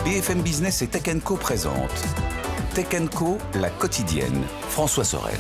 BFM Business et Tech & Co présente Tech & Co, la quotidienne. François Sorel.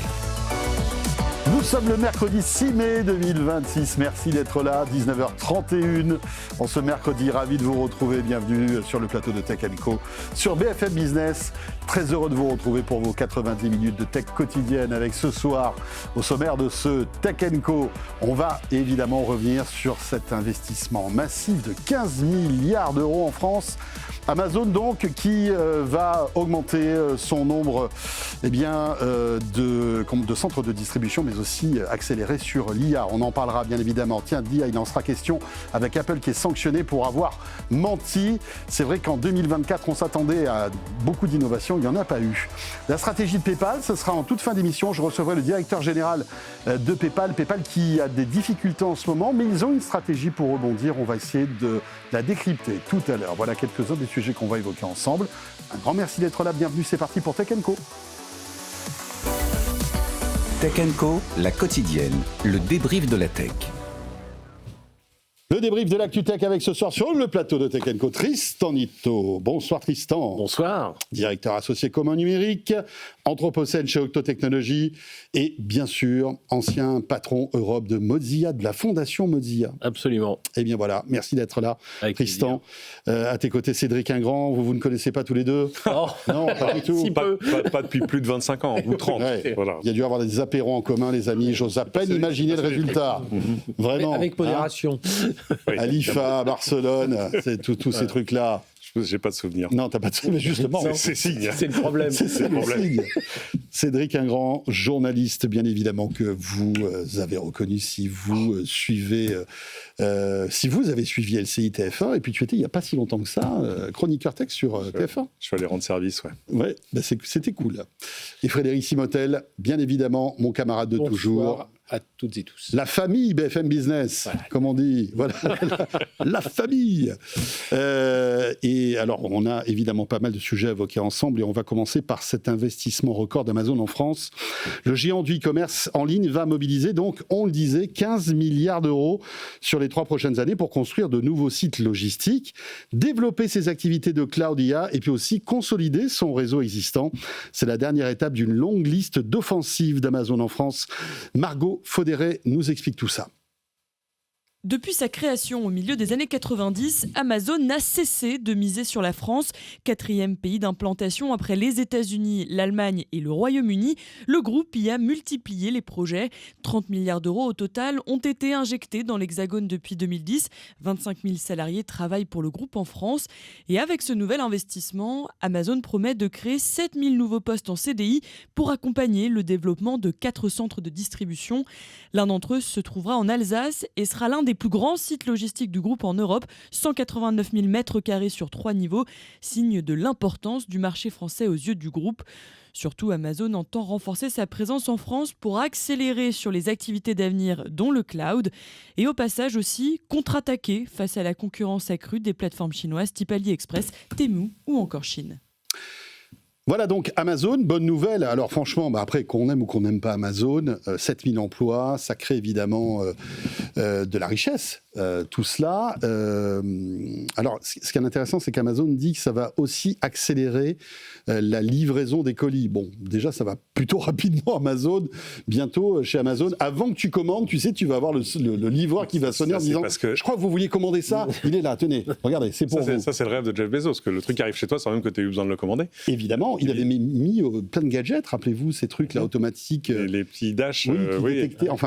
Nous sommes le mercredi 6 mai 2026. Merci d'être là, 19h31. En ce mercredi, ravi de vous retrouver. Bienvenue sur le plateau de Tech & Co sur BFM Business. Très heureux de vous retrouver pour vos 90 minutes de tech quotidienne avec ce soir, au sommaire de ce Tech & Co, on va évidemment revenir sur cet investissement massif de 15 milliards d'euros en France. Amazon donc qui va augmenter son nombre de centres de distribution, mais aussi accélérer sur l'IA. On en parlera bien évidemment. Tiens, d'IA, il en sera question avec Apple qui est sanctionné pour avoir menti. C'est vrai qu'en 2024, on s'attendait à beaucoup d'innovations. Il n'y en a pas eu. La stratégie de PayPal, ce sera en toute fin d'émission. Je recevrai le directeur général de PayPal. PayPal qui a des difficultés en ce moment, mais ils ont une stratégie pour rebondir. On va essayer de la décrypter tout à l'heure. Voilà quelques-uns des sujets qu'on va évoquer ensemble. Un grand merci d'être là. Bienvenue, c'est parti pour Tech & Co. Tech & Co, la quotidienne, le débrief de la tech. Le débrief de l'actu tech avec ce soir sur le plateau de Tech & Co, Tristan Nitto. Bonsoir Tristan. Bonsoir. Directeur associé commun numérique, Anthropocène chez Octo Technologies et bien sûr, ancien patron Europe de Mozilla, de la fondation Mozilla. Absolument. Eh bien voilà, merci d'être là avec Tristan. À tes côtés Cédric Ingrand, vous ne connaissez pas tous les deux? Oh. Non, pas du tout. Si pas depuis plus de 25 ans, ou 30. Ouais. Voilà. Il y a dû y avoir des apéros en commun les amis, j'ose à peine imaginer le résultat. Vraiment. Avec modération. Oui. À l'IFA, à Barcelone, c'est tous ces trucs-là. J'ai pas de souvenir. Non, t'as pas de souvenir, justement. C'est signe. C'est le problème. C'est le signe. Cédric Ingrand, journaliste, bien évidemment, que vous avez reconnu si vous suivez, si vous avez suivi LCI TF1, et puis tu étais il n'y a pas si longtemps que ça, chroniqueur tech sur TF1. Je suis allé rendre service, ouais. Ouais, bah c'était cool. Et Frédéric Simotel, bien évidemment, mon camarade de Bonsoir toujours. à toutes et tous. La famille BFM Business, voilà. Comme on dit. Voilà, la famille. Et alors, on a évidemment pas mal de sujets à évoquer ensemble et on va commencer par cet investissement record d'Amazon en France. Le géant du e-commerce en ligne va mobiliser donc, on le disait, 15 milliards d'euros sur les 3 prochaines années pour construire de nouveaux sites logistiques, développer ses activités de cloud IA et puis aussi consolider son réseau existant. C'est la dernière étape d'une longue liste d'offensives d'Amazon en France. Margot Faudéré nous explique tout ça. Depuis sa création au milieu des années 90, Amazon n'a cessé de miser sur la France. 4e pays d'implantation après les États-Unis, l'Allemagne et le Royaume-Uni, le groupe y a multiplié les projets. 30 milliards d'euros au total ont été injectés dans l'Hexagone depuis 2010. 25 000 salariés travaillent pour le groupe en France. Et avec ce nouvel investissement, Amazon promet de créer 7 000 nouveaux postes en CDI pour accompagner le développement de 4 centres de distribution. L'un d'entre eux se trouvera en Alsace et sera l'un des plus grands sites logistiques du groupe en Europe, 189 000 mètres carrés sur 3 niveaux, signe de l'importance du marché français aux yeux du groupe. Surtout, Amazon entend renforcer sa présence en France pour accélérer sur les activités d'avenir, dont le cloud, et au passage aussi contre-attaquer face à la concurrence accrue des plateformes chinoises type AliExpress, Temu ou encore Chine. Voilà donc Amazon, bonne nouvelle. Alors franchement, après qu'on aime ou qu'on n'aime pas Amazon, 7000 emplois, ça crée évidemment de la richesse, tout cela. Alors ce qui est intéressant, c'est qu'Amazon dit que ça va aussi accélérer la livraison des colis. Bon, déjà ça va plutôt rapidement Amazon, bientôt chez Amazon. Avant que tu commandes, tu sais, tu vas avoir le livreur qui va sonner en disant « Je crois que vous vouliez commander ça, il est là, tenez, regardez, c'est pour vous. » Ça c'est le rêve de Jeff Bezos, que le truc arrive chez toi sans même que tu aies eu besoin de le commander. Évidemment. Il avait mis plein de gadgets, rappelez-vous, ces trucs-là automatiques. Les petits dash.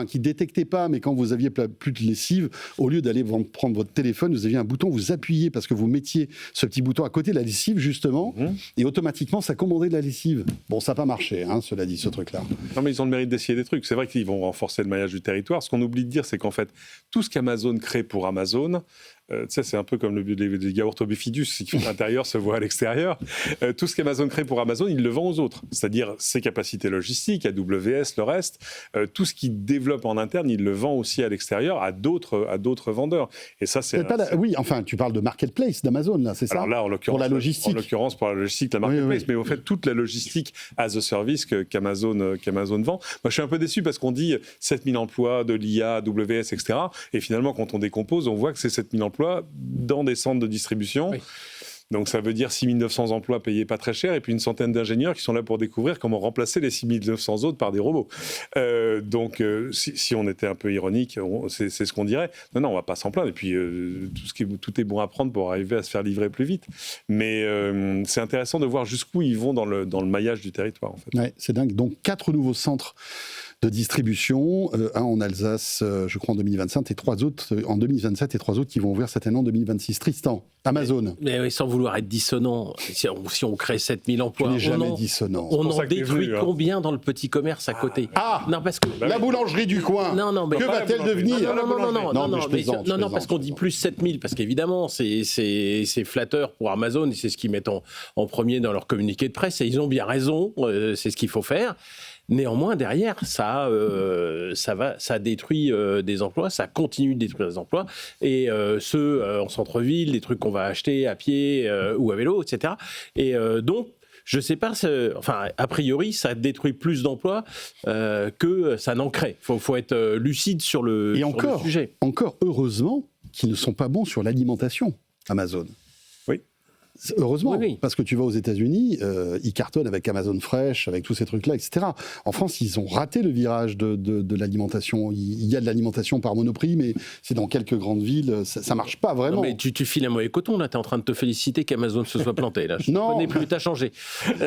Qui détectaient pas, mais quand vous aviez plus de lessive, au lieu d'aller prendre votre téléphone, vous aviez un bouton, vous appuyez parce que vous mettiez ce petit bouton à côté de la lessive, justement, et automatiquement, ça commandait de la lessive. Bon, ça n'a pas marché, cela dit, ce truc-là. Non, mais ils ont le mérite d'essayer des trucs. C'est vrai qu'ils vont renforcer le maillage du territoire. Ce qu'on oublie de dire, c'est qu'en fait, tout ce qu'Amazon crée pour Amazon, tu sais, c'est un peu comme les yaourts au bifidus, ce qui fait à l'intérieur se voit à l'extérieur. Tout ce qu'Amazon crée pour Amazon, il le vend aux autres. C'est-à-dire ses capacités logistiques, AWS, le reste. Tout ce qu'il développe en interne, il le vend aussi à l'extérieur à d'autres vendeurs. Et ça, c'est... Oui, enfin, tu parles de marketplace d'Amazon, là, c'est ça? Alors là, en l'occurrence, pour la logistique. En l'occurrence, pour la logistique, la marketplace. Oui. Mais au fait, toute la logistique as a service qu'Amazon vend. Moi, je suis un peu déçu parce qu'on dit 7000 emplois de l'IA, AWS, etc. Et finalement, quand on décompose, on voit que c'est 7000 emplois dans des centres de distribution. Oui. Donc ça veut dire 6 900 emplois payés pas très cher et puis une centaine d'ingénieurs qui sont là pour découvrir comment remplacer les 6 900 autres par des robots. Donc si on était un peu ironique, c'est ce qu'on dirait. Non, on va pas s'en plaindre. Et puis tout est bon à prendre pour arriver à se faire livrer plus vite. Mais c'est intéressant de voir jusqu'où ils vont dans le maillage du territoire. En fait. Ouais, c'est dingue. Donc 4 nouveaux centres de distribution, un en Alsace, je crois en 2025, et 3 autres en 2027 et 3 autres qui vont ouvrir certainement en 2026. Tristan, Amazon. Mais oui, sans vouloir être dissonant, si on crée 7000 emplois, Tu n'es jamais dissonant. On en détruit combien dans le petit commerce à côté? Non, parce que la boulangerie du coin. Mais que va-t-elle devenir? Non, parce qu'on dit plus 7000, parce qu'évidemment, c'est flatteur pour Amazon, et c'est ce qu'ils mettent en premier dans leur communiqué de presse, et ils ont bien raison, c'est ce qu'il faut faire. Néanmoins, derrière, ça détruit des emplois, ça continue de détruire des emplois, et ceux en centre-ville, des trucs qu'on va acheter à pied ou à vélo, etc. Et donc, je ne sais pas, a priori, ça détruit plus d'emplois que ça n'en crée. Il faut être lucide sur le sujet. Encore heureusement qu'ils ne sont pas bons sur l'alimentation, Amazon. Heureusement, oui. Parce que tu vas aux États-Unis, ils cartonnent avec Amazon Fresh, avec tous ces trucs-là, etc. En France, ils ont raté le virage de l'alimentation. Il y a de l'alimentation par Monoprix, mais c'est dans quelques grandes villes, ça marche pas vraiment. Non, mais tu files un mauvais coton, là. Tu es en train de te féliciter qu'Amazon se soit planté, là. Je ne connais plus, tu as changé.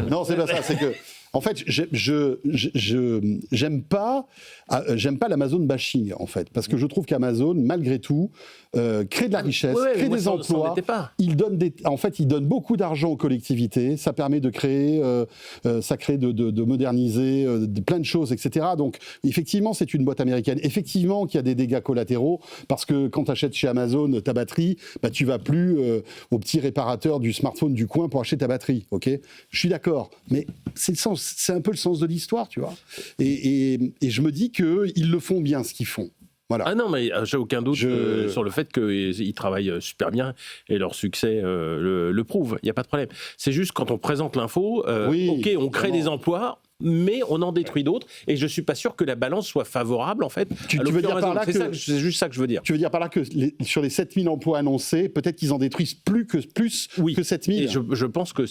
Non, c'est pas ça, c'est que... En fait, j'aime pas l'Amazon bashing, en fait, parce que je trouve qu'Amazon, malgré tout, crée de la richesse, crée des emplois. Il donne beaucoup d'argent aux collectivités. Ça permet de créer, de moderniser plein de choses, etc. Donc, effectivement, c'est une boîte américaine. Effectivement, qu'il y a des dégâts collatéraux, parce que quand tu achètes chez Amazon ta batterie, tu vas plus au petit réparateur du smartphone du coin pour acheter ta batterie. Ok, je suis d'accord, mais c'est un peu le sens de l'histoire, tu vois. Et je me dis qu'ils le font bien, ce qu'ils font. Voilà. Ah non, mais j'ai aucun doute sur le fait qu'ils travaillent super bien et leur succès le prouve. Il n'y a pas de problème. C'est juste quand on présente l'info, ok, on crée des emplois, mais on en détruit d'autres, et je ne suis pas sûr que la balance soit favorable, en fait. Tu veux dire par là c'est juste ça que je veux dire. Tu veux dire par là que sur les 7000 emplois annoncés, peut-être qu'ils en détruisent plus que 7000. Et je pense que...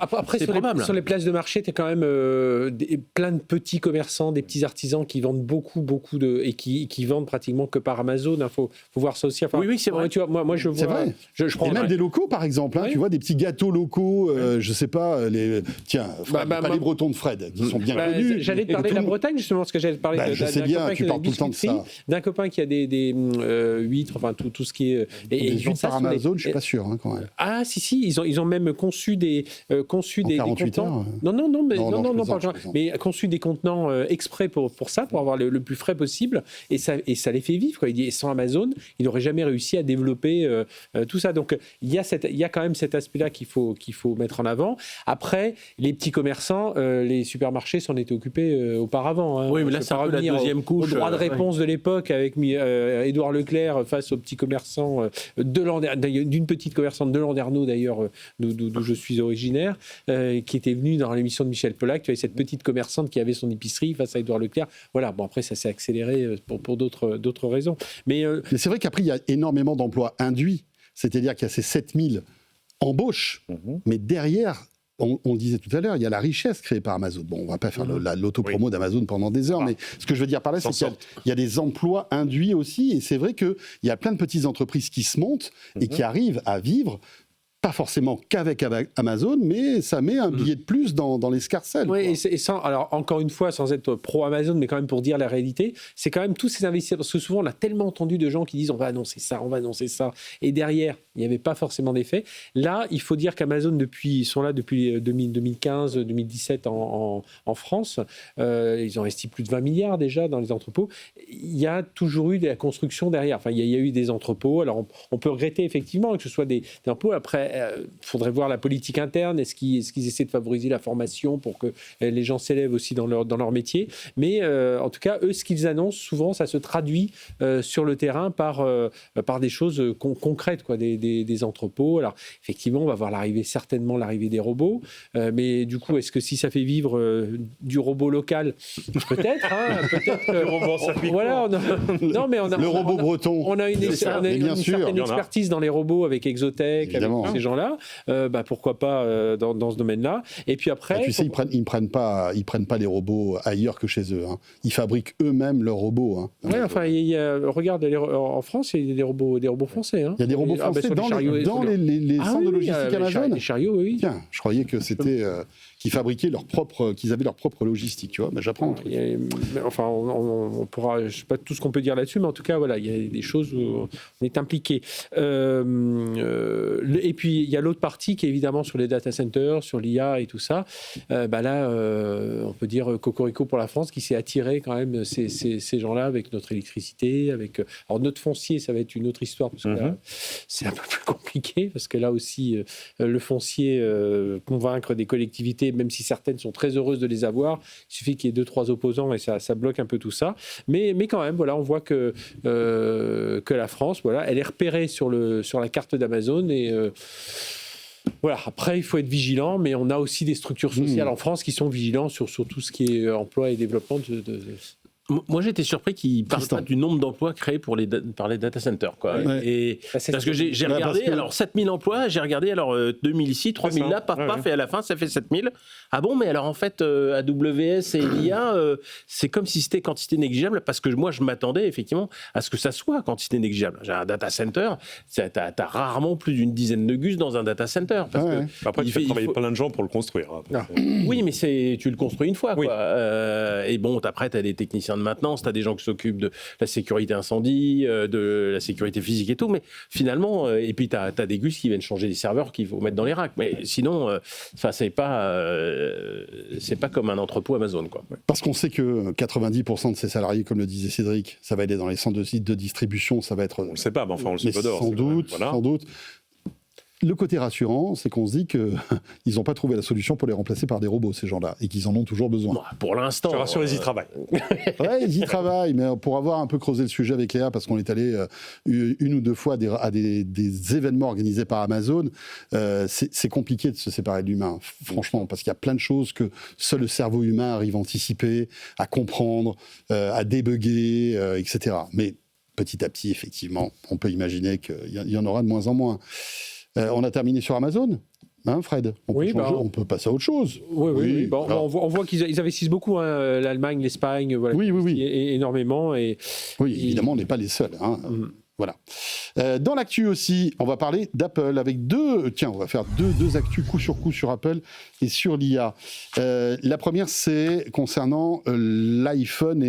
après, sur les places de marché, tu as quand même plein de petits commerçants, des petits artisans qui vendent beaucoup et qui vendent pratiquement que par Amazon. Il faut voir ça aussi. Enfin, oui, c'est vrai. Tu vois, moi je vois... C'est vrai. Je prends et même des locaux, par exemple. Tu vois, des petits gâteaux locaux, je sais pas, les Bretons de Fred, qui sont bien connus. J'allais te parler de la Bretagne, justement, parce que j'allais te parler je sais bien, tu parles tout le temps de ça. D'un copain qui a des huîtres, enfin tout ce qui est... Et des huîtres par Amazon, je suis pas sûr, quand même. Ah, si, ils ont même conçu des contenants. Mais conçu des contenants exprès pour ça, pour avoir le plus frais possible, et ça les fait vivre, quoi. Il dit, et sans Amazon, il n'aurait jamais réussi à développer tout ça. Donc, il y a quand même cet aspect-là qu'il faut mettre en avant. Après, les petits commerçants, les supermarchés s'en étaient occupés auparavant. Oui, mais là, c'est la deuxième couche. Au droit de réponse de l'époque avec Édouard Leclerc face aux petits commerçants d'une petite commerçante de Landerneau, d'ailleurs, d'où je suis originaire, qui était venue dans l'émission de Michel Polac. Tu avais cette petite commerçante qui avait son épicerie face à Édouard Leclerc. Voilà, bon, après, ça s'est accéléré pour d'autres raisons. Mais c'est vrai qu'après, il y a énormément d'emplois induits. C'est-à-dire qu'il y a ces 7000 embauches, mais derrière... On le disait tout à l'heure, il y a la richesse créée par Amazon. Bon, on ne va pas faire l'autopromo d'Amazon pendant des heures, mais ce que je veux dire par là, c'est qu'il y a des emplois induits aussi, et c'est vrai qu'il y a plein de petites entreprises qui se montent et qui arrivent à vivre, pas forcément qu'avec Amazon, mais ça met un billet de plus dans l'escarcelle. Oui, alors encore une fois, sans être pro-Amazon, mais quand même pour dire la réalité, c'est quand même tous ces investisseurs, parce que souvent on a tellement entendu de gens qui disent on va annoncer ça, et derrière, il n'y avait pas forcément d'effet. Là, il faut dire qu'Amazon, ils sont là depuis 2015-2017 en France, ils ont investi plus de 20 milliards déjà dans les entrepôts. Il y a toujours eu de la construction derrière. Enfin, il y a eu des entrepôts, alors on peut regretter effectivement que ce soit des entrepôts. Après, il faudrait voir la politique interne. Est-ce qu'ils essaient de favoriser la formation pour que les gens s'élèvent aussi dans leur métier? Mais en tout cas, eux, ce qu'ils annoncent, souvent, ça se traduit sur le terrain par des choses concrètes, quoi, des entrepôts. Alors, effectivement, on va voir certainement l'arrivée des robots. Mais du coup, est-ce que si ça fait vivre du robot local, peut-être, le robot, ça fait voilà, le robot breton. On a une certaine expertise dans les robots avec Exotech, avec ces gens-là, pourquoi pas dans ce domaine-là. Et puis après... tu sais, ils prennent pas les robots ailleurs que chez eux. Hein. Ils fabriquent eux-mêmes leurs robots. Hein. Ouais, enfin, regarde, en France, il y a des robots français. Hein. Il y a des robots français dans les centres de logistique Amazon. Les chariots, oui. Tiens, je croyais que c'était qu'ils fabriquient qu'ils avaient leur propre logistique, tu vois. Mais j'apprends. Enfin, on pourra, je sais pas tout ce qu'on peut dire là-dessus, mais en tout cas, voilà, il y a des choses où on est impliqué. Et puis, il y a l'autre partie qui est évidemment sur les data centers, sur l'IA et tout ça. Là, on peut dire cocorico pour la France qui s'est attiré quand même ces gens-là avec notre électricité, avec... Alors, notre foncier, ça va être une autre histoire, parce que là, c'est un peu plus compliqué, parce que là aussi, le foncier, convaincre des collectivités, même si certaines sont très heureuses de les avoir, il suffit qu'il y ait 2-3 opposants et ça bloque un peu tout ça. Mais quand même, voilà, on voit que la France, voilà, elle est repérée sur la carte d'Amazon et... Voilà, après, il faut être vigilant, mais on a aussi des structures sociales en France qui sont vigilants sur tout ce qui est emploi et développement Moi, j'étais surpris qu'ils ne parlent pas du nombre d'emplois créés par les data centers. Quoi. Ouais. Et, parce que j'ai regardé, alors 7000 emplois, j'ai regardé, alors 2000 ici, 3000 là, paf, et à la fin, ça fait 7000. Ah bon, mais alors en fait, AWS et l'IA, c'est comme si c'était quantité négligeable, parce que moi, je m'attendais effectivement à ce que ça soit quantité négligeable. J'ai un data center, t'as rarement plus d'une dizaine de gus dans un data center. Parce que après, tu fais travailler plein de gens pour le construire. Hein, oui, mais tu le construis une fois. Quoi. Et bon, après, tu as des techniciens de maintenance, tu as des gens qui s'occupent de la sécurité incendie, de la sécurité physique et tout, mais finalement, et puis tu as des gus qui viennent changer les serveurs qu'il faut mettre dans les racks, mais sinon, c'est pas comme un entrepôt Amazon. Quoi. Parce qu'on sait que 90% de ces salariés, comme le disait Cédric, ça va aller dans les centres de distribution, ça va être... On le sait pas, mais enfin on le sait pas d'or. Sans doute. Le côté rassurant, c'est qu'on se dit qu'ils n'ont pas trouvé la solution pour les remplacer par des robots, ces gens-là, et qu'ils en ont toujours besoin. Bon, pour l'instant... Je te rassure, ils y travaillent. Ouais, ils y travaillent, mais pour avoir un peu creusé le sujet avec Léa, parce qu'on est allé une ou deux fois à des événements organisés par Amazon, c'est compliqué de se séparer de l'humain, franchement, parce qu'il y a plein de choses que seul le cerveau humain arrive à anticiper, à comprendre, à débugger, etc. Mais petit à petit, effectivement, on peut imaginer qu'il y en aura de moins en moins. On a terminé sur Amazon, hein, Fred. On peut passer à autre chose. Oui. Bon, on voit qu'ils investissent beaucoup, hein, l'Allemagne, l'Espagne, voilà, oui. Énormément. Oui, évidemment, on n'est pas les seuls. Hein. Voilà. Dans l'actu aussi, on va parler d'Apple avec on va faire deux actus coup sur coup sur Apple et sur l'IA. La première, c'est concernant l'iPhone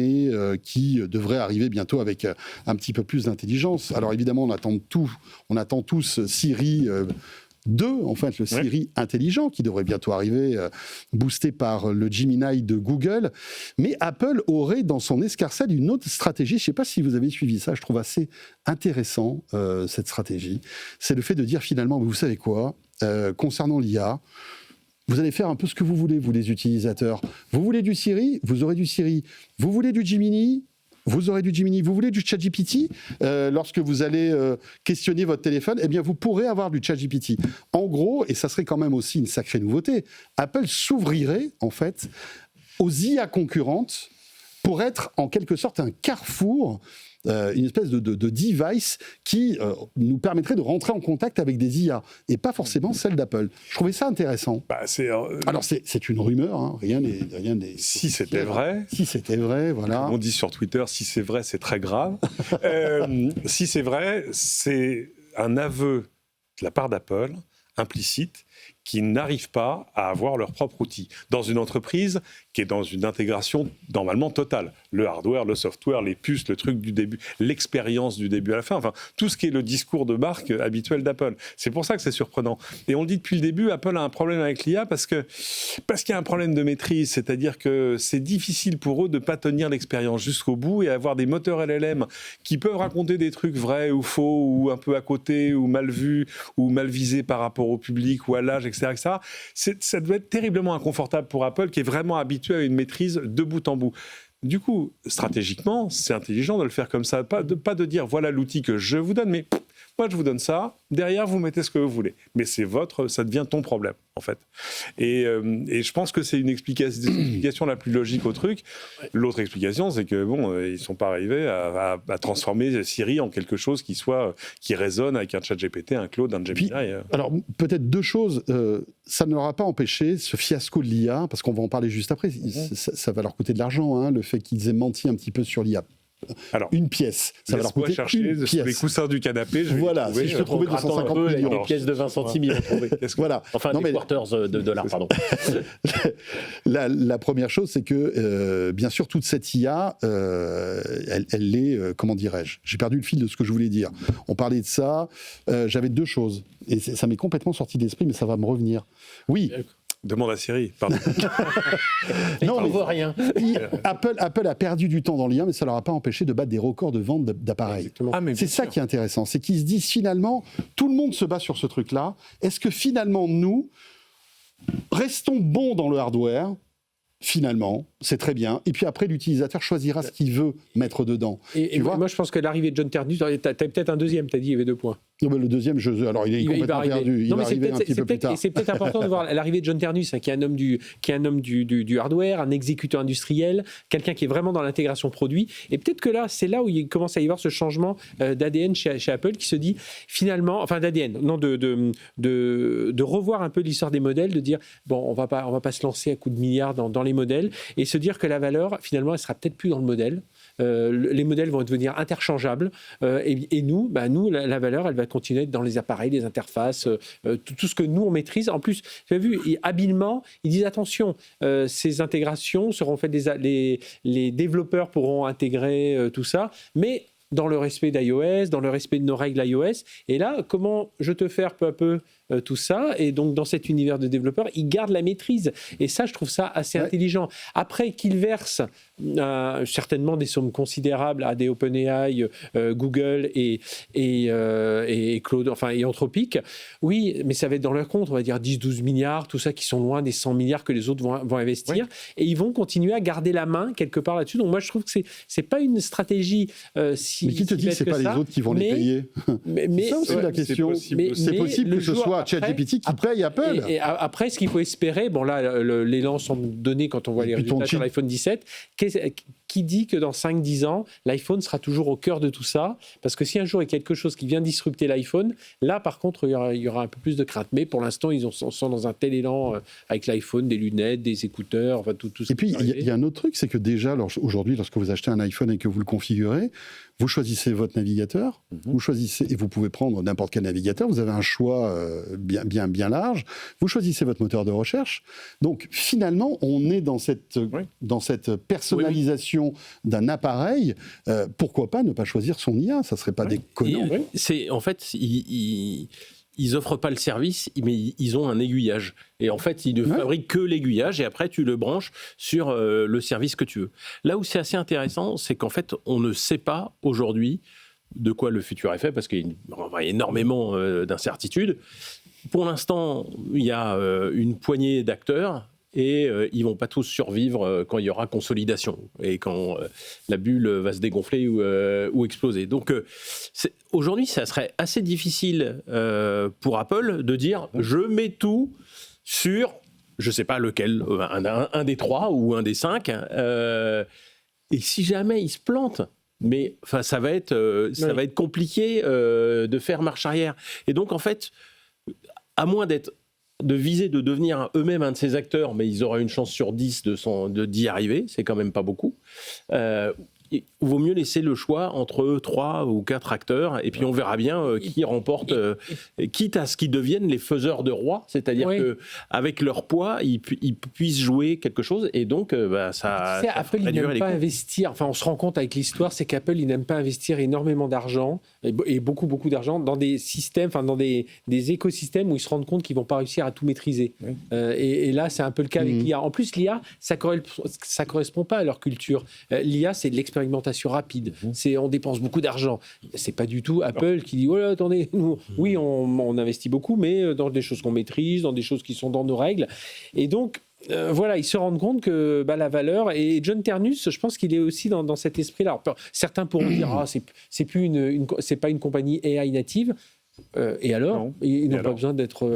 qui devrait arriver bientôt avec un petit peu plus d'intelligence. Alors évidemment, on attend tous Siri 2, en fait, le Siri intelligent qui devrait bientôt arriver, boosté par le Gemini de Google. Mais Apple aurait dans son escarcelle une autre stratégie. Je ne sais pas si vous avez suivi ça, je trouve assez intéressant cette stratégie. C'est le fait de dire finalement, vous savez quoi, concernant l'IA, vous allez faire un peu ce que vous voulez, vous les utilisateurs. Vous voulez du Siri, vous aurez du Siri. Vous voulez du Gemini, vous aurez du Gemini. Vous voulez du ChatGPT, lorsque vous allez questionner votre téléphone, eh bien vous pourrez avoir du ChatGPT. En gros, et ça serait quand même aussi une sacrée nouveauté, Apple s'ouvrirait en fait aux IA concurrentes pour être en quelque sorte un carrefour, une espèce de device qui nous permettrait de rentrer en contact avec des IA et pas forcément celle d'Apple. Je trouvais ça intéressant. Alors c'est une rumeur, hein, rien n'est. Si c'était vrai. Si c'était vrai, voilà. On dit sur Twitter, si c'est vrai, c'est très grave. Si c'est vrai, c'est un aveu de la part d'Apple implicite qui n'arrivent pas à avoir leur propre outil dans une entreprise qui est dans une intégration normalement totale. Le hardware, le software, les puces, le truc du début, l'expérience du début à la fin, enfin tout ce qui est le discours de marque habituel d'Apple. C'est pour ça que c'est surprenant. Et on le dit depuis le début, Apple a un problème avec l'IA parce qu'il y a un problème de maîtrise, c'est-à-dire que c'est difficile pour eux de ne pas tenir l'expérience jusqu'au bout et avoir des moteurs LLM qui peuvent raconter des trucs vrais ou faux ou un peu à côté ou mal vus ou mal visés par rapport au public ou à l'âge, etc. Ça doit être terriblement inconfortable pour Apple qui est vraiment habitué à une maîtrise de bout en bout. Du coup, stratégiquement, c'est intelligent de le faire comme ça, pas de dire voilà l'outil que je vous donne, mais Moi, je vous donne ça. Derrière, vous mettez ce que vous voulez. Mais ça devient ton problème, en fait. Et je pense que c'est une explication la plus logique au truc. L'autre explication, c'est que ils sont pas arrivés à transformer Siri en quelque chose qui résonne avec un ChatGPT, un Claude, un Gemini. Alors, peut-être deux choses. Ça ne leur a pas empêché ce fiasco de l'IA, parce qu'on va en parler juste après. Ça va leur coûter de l'argent, hein, le fait qu'ils aient menti un petit peu sur l'IA. Alors, une pièce, ça va leur coûter chercher une pièce. Les coussins du canapé. Voilà, si je te trouvais 250 millions. Les pièces de 20 centimes, ils vont trouver. Voilà. Enfin, des quarters de dollars, pardon. La première chose, c'est que, bien sûr, toute cette IA, elle est, comment dirais-je, j'ai perdu le fil de ce que je voulais dire. On parlait de ça, j'avais deux choses, et ça m'est complètement sorti d'esprit, mais ça va me revenir. Oui. Demande à Siri, pardon. Non, on ne voit rien. Apple a perdu du temps dans l'IA, mais ça ne leur a pas empêché de battre des records de vente d'appareils. C'est ça qui est intéressant, c'est qu'ils se disent finalement, tout le monde se bat sur ce truc-là, est-ce que finalement nous, restons bons dans le hardware, finalement, c'est très bien. Et puis après, l'utilisateur choisira ce qu'il veut mettre dedans. Et moi, je pense que l'arrivée de John Ternus, tu as peut-être un deuxième, tu as dit, il y avait 2 points. Non, mais le deuxième, alors il est complètement perdu. Il va arriver un petit peu plus tard. C'est peut-être important de voir l'arrivée de John Ternus, qui est un homme du hardware, un exécuteur industriel, quelqu'un qui est vraiment dans l'intégration produit. Et peut-être que là, c'est là où il commence à y avoir ce changement d'ADN chez Apple, qui se dit finalement, enfin d'ADN, non, de revoir un peu l'histoire des modèles, de dire bon, on va pas se lancer à coups de milliards dans les modèles, et se dire que la valeur, finalement, elle sera peut-être plus dans le modèle. Les modèles vont devenir interchangeables, et nous, la valeur, elle va continuer à être dans les appareils, les interfaces, tout ce que nous on maîtrise. En plus, tu as vu, habilement, ils disent attention, ces intégrations seront faites, les développeurs pourront intégrer tout ça, mais dans le respect d'iOS, dans le respect de nos règles iOS. Et là, comment je te faire peu à peu tout ça, et donc dans cet univers de développeurs, ils gardent la maîtrise. Et ça, je trouve ça assez intelligent. Après qu'ils versent certainement des sommes considérables à des OpenAI, Google et Claude, enfin et Anthropic, oui, mais ça va être dans leur compte, on va dire 10-12 milliards, tout ça qui sont loin des 100 milliards que les autres vont investir, et ils vont continuer à garder la main quelque part là-dessus. Donc moi, je trouve que c'est pas une stratégie mais qui te dit que c'est pas les autres qui vont les payer? Mais ça aussi la question. C'est possible que ce soit ChatGPT qui paye Apple. Et après, ce qu'il faut espérer, bon là, l'élan semble donné quand on voit les résultats sur l'iPhone 17, qui dit que dans 5-10 ans, l'iPhone sera toujours au cœur de tout ça? Parce que si un jour il y a quelque chose qui vient disrupter l'iPhone, là par contre, il y aura un peu plus de crainte. Mais pour l'instant, ils sont dans un tel élan avec l'iPhone, des lunettes, des écouteurs, enfin tout ça. Et puis, il y a un autre truc, c'est que déjà, aujourd'hui, lorsque vous achetez un iPhone et que vous le configurez, vous choisissez votre navigateur, vous choisissez, et vous pouvez prendre n'importe quel navigateur, vous avez un choix bien large, vous choisissez votre moteur de recherche. Donc finalement, on est dans cette personnalisation d'un appareil. Pourquoi pas ne pas choisir son IA? Ça ne serait pas déconnant. En fait, ils offrent pas le service, mais ils ont un aiguillage. Et en fait, ils ne fabriquent que l'aiguillage, et après, tu le branches sur le service que tu veux. Là où c'est assez intéressant, c'est qu'en fait, on ne sait pas aujourd'hui de quoi le futur est fait, parce qu'il y a énormément d'incertitudes. Pour l'instant, il y a une poignée d'acteurs, et ils ne vont pas tous survivre quand il y aura consolidation et quand la bulle va se dégonfler ou exploser. Donc aujourd'hui, ça serait assez difficile pour Apple de dire « je mets tout sur, je ne sais pas lequel, un des 3 ou un des 5 ». Et si jamais ils se plantent, mais ça va être compliqué de faire marche arrière. Et donc en fait, à moins de viser de devenir eux-mêmes un de ces acteurs, mais ils auraient une chance sur 10 d'y arriver, c'est quand même pas beaucoup. Il vaut mieux laisser le choix entre 3 ou 4 acteurs, et puis on verra bien qui remporte, quitte à ce qu'ils deviennent les faiseurs de rois, c'est-à-dire qu'avec leur poids, ils puissent jouer quelque chose, et donc ça... Apple, il n'aime pas investir, enfin on se rend compte avec l'histoire, c'est qu'Apple, il n'aime pas investir énormément d'argent, et beaucoup d'argent, dans des systèmes, enfin dans des écosystèmes où ils se rendent compte qu'ils ne vont pas réussir à tout maîtriser. Et là, c'est un peu le cas avec l'IA. En plus, l'IA, ça ne correspond pas à leur culture. L'IA, c'est de l'expérimentation rapide. On dépense beaucoup d'argent. C'est pas du tout Apple qui dit oh là, attendez, nous, oui, on investit beaucoup, mais dans des choses qu'on maîtrise, dans des choses qui sont dans nos règles. Et donc, voilà, ils se rendent compte que la valeur, et John Ternus, je pense qu'il est aussi dans cet esprit-là. Alors, certains pourront dire, c'est pas une compagnie AI native. Et alors, non. ils n'ont pas besoin d'être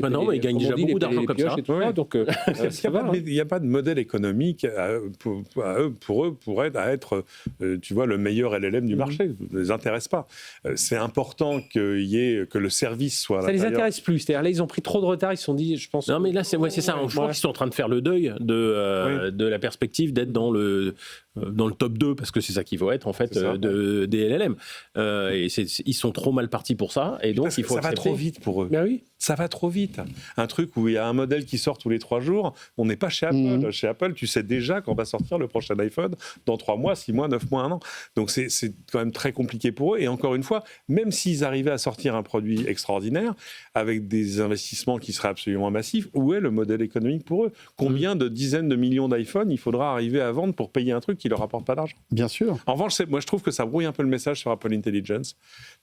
non, mais ils gagnent déjà beaucoup d'argent comme ça. Donc, il n'y a pas de modèle économique pour eux pour être, tu vois, le meilleur LLM du marché. Ça ne les intéresse pas. C'est important que le service soit à ça les l'intérieur. intéresse plus. C'est-à-dire là, ils ont pris trop de retard. Ils se sont dit, je pense. Non, mais là, c'est ça. Je crois qu'ils sont en train de faire le deuil de la perspective d'être dans le top 2, parce que c'est ça qu'il faut être, en fait, des LLM. Et ils sont trop mal partis pour ça. Et donc, il faut ça va accepter. trop vite pour eux. Ben oui. Ça va trop vite. Un truc où il y a un modèle qui sort tous les 3 jours, on n'est pas chez Apple. Chez Apple, tu sais déjà quand va sortir le prochain iPhone dans 3 mois, 6 mois, 9 mois, 1 an. Donc c'est quand même très compliqué pour eux. Et encore une fois, même s'ils arrivaient à sortir un produit extraordinaire, avec des investissements qui seraient absolument massifs, où est le modèle économique pour eux ? Combien de dizaines de millions d'iPhone il faudra arriver à vendre pour payer un truc qui leur rapporte pas d'argent ? Bien sûr. En revanche, moi je trouve que ça brouille un peu le message sur Apple Intelligence,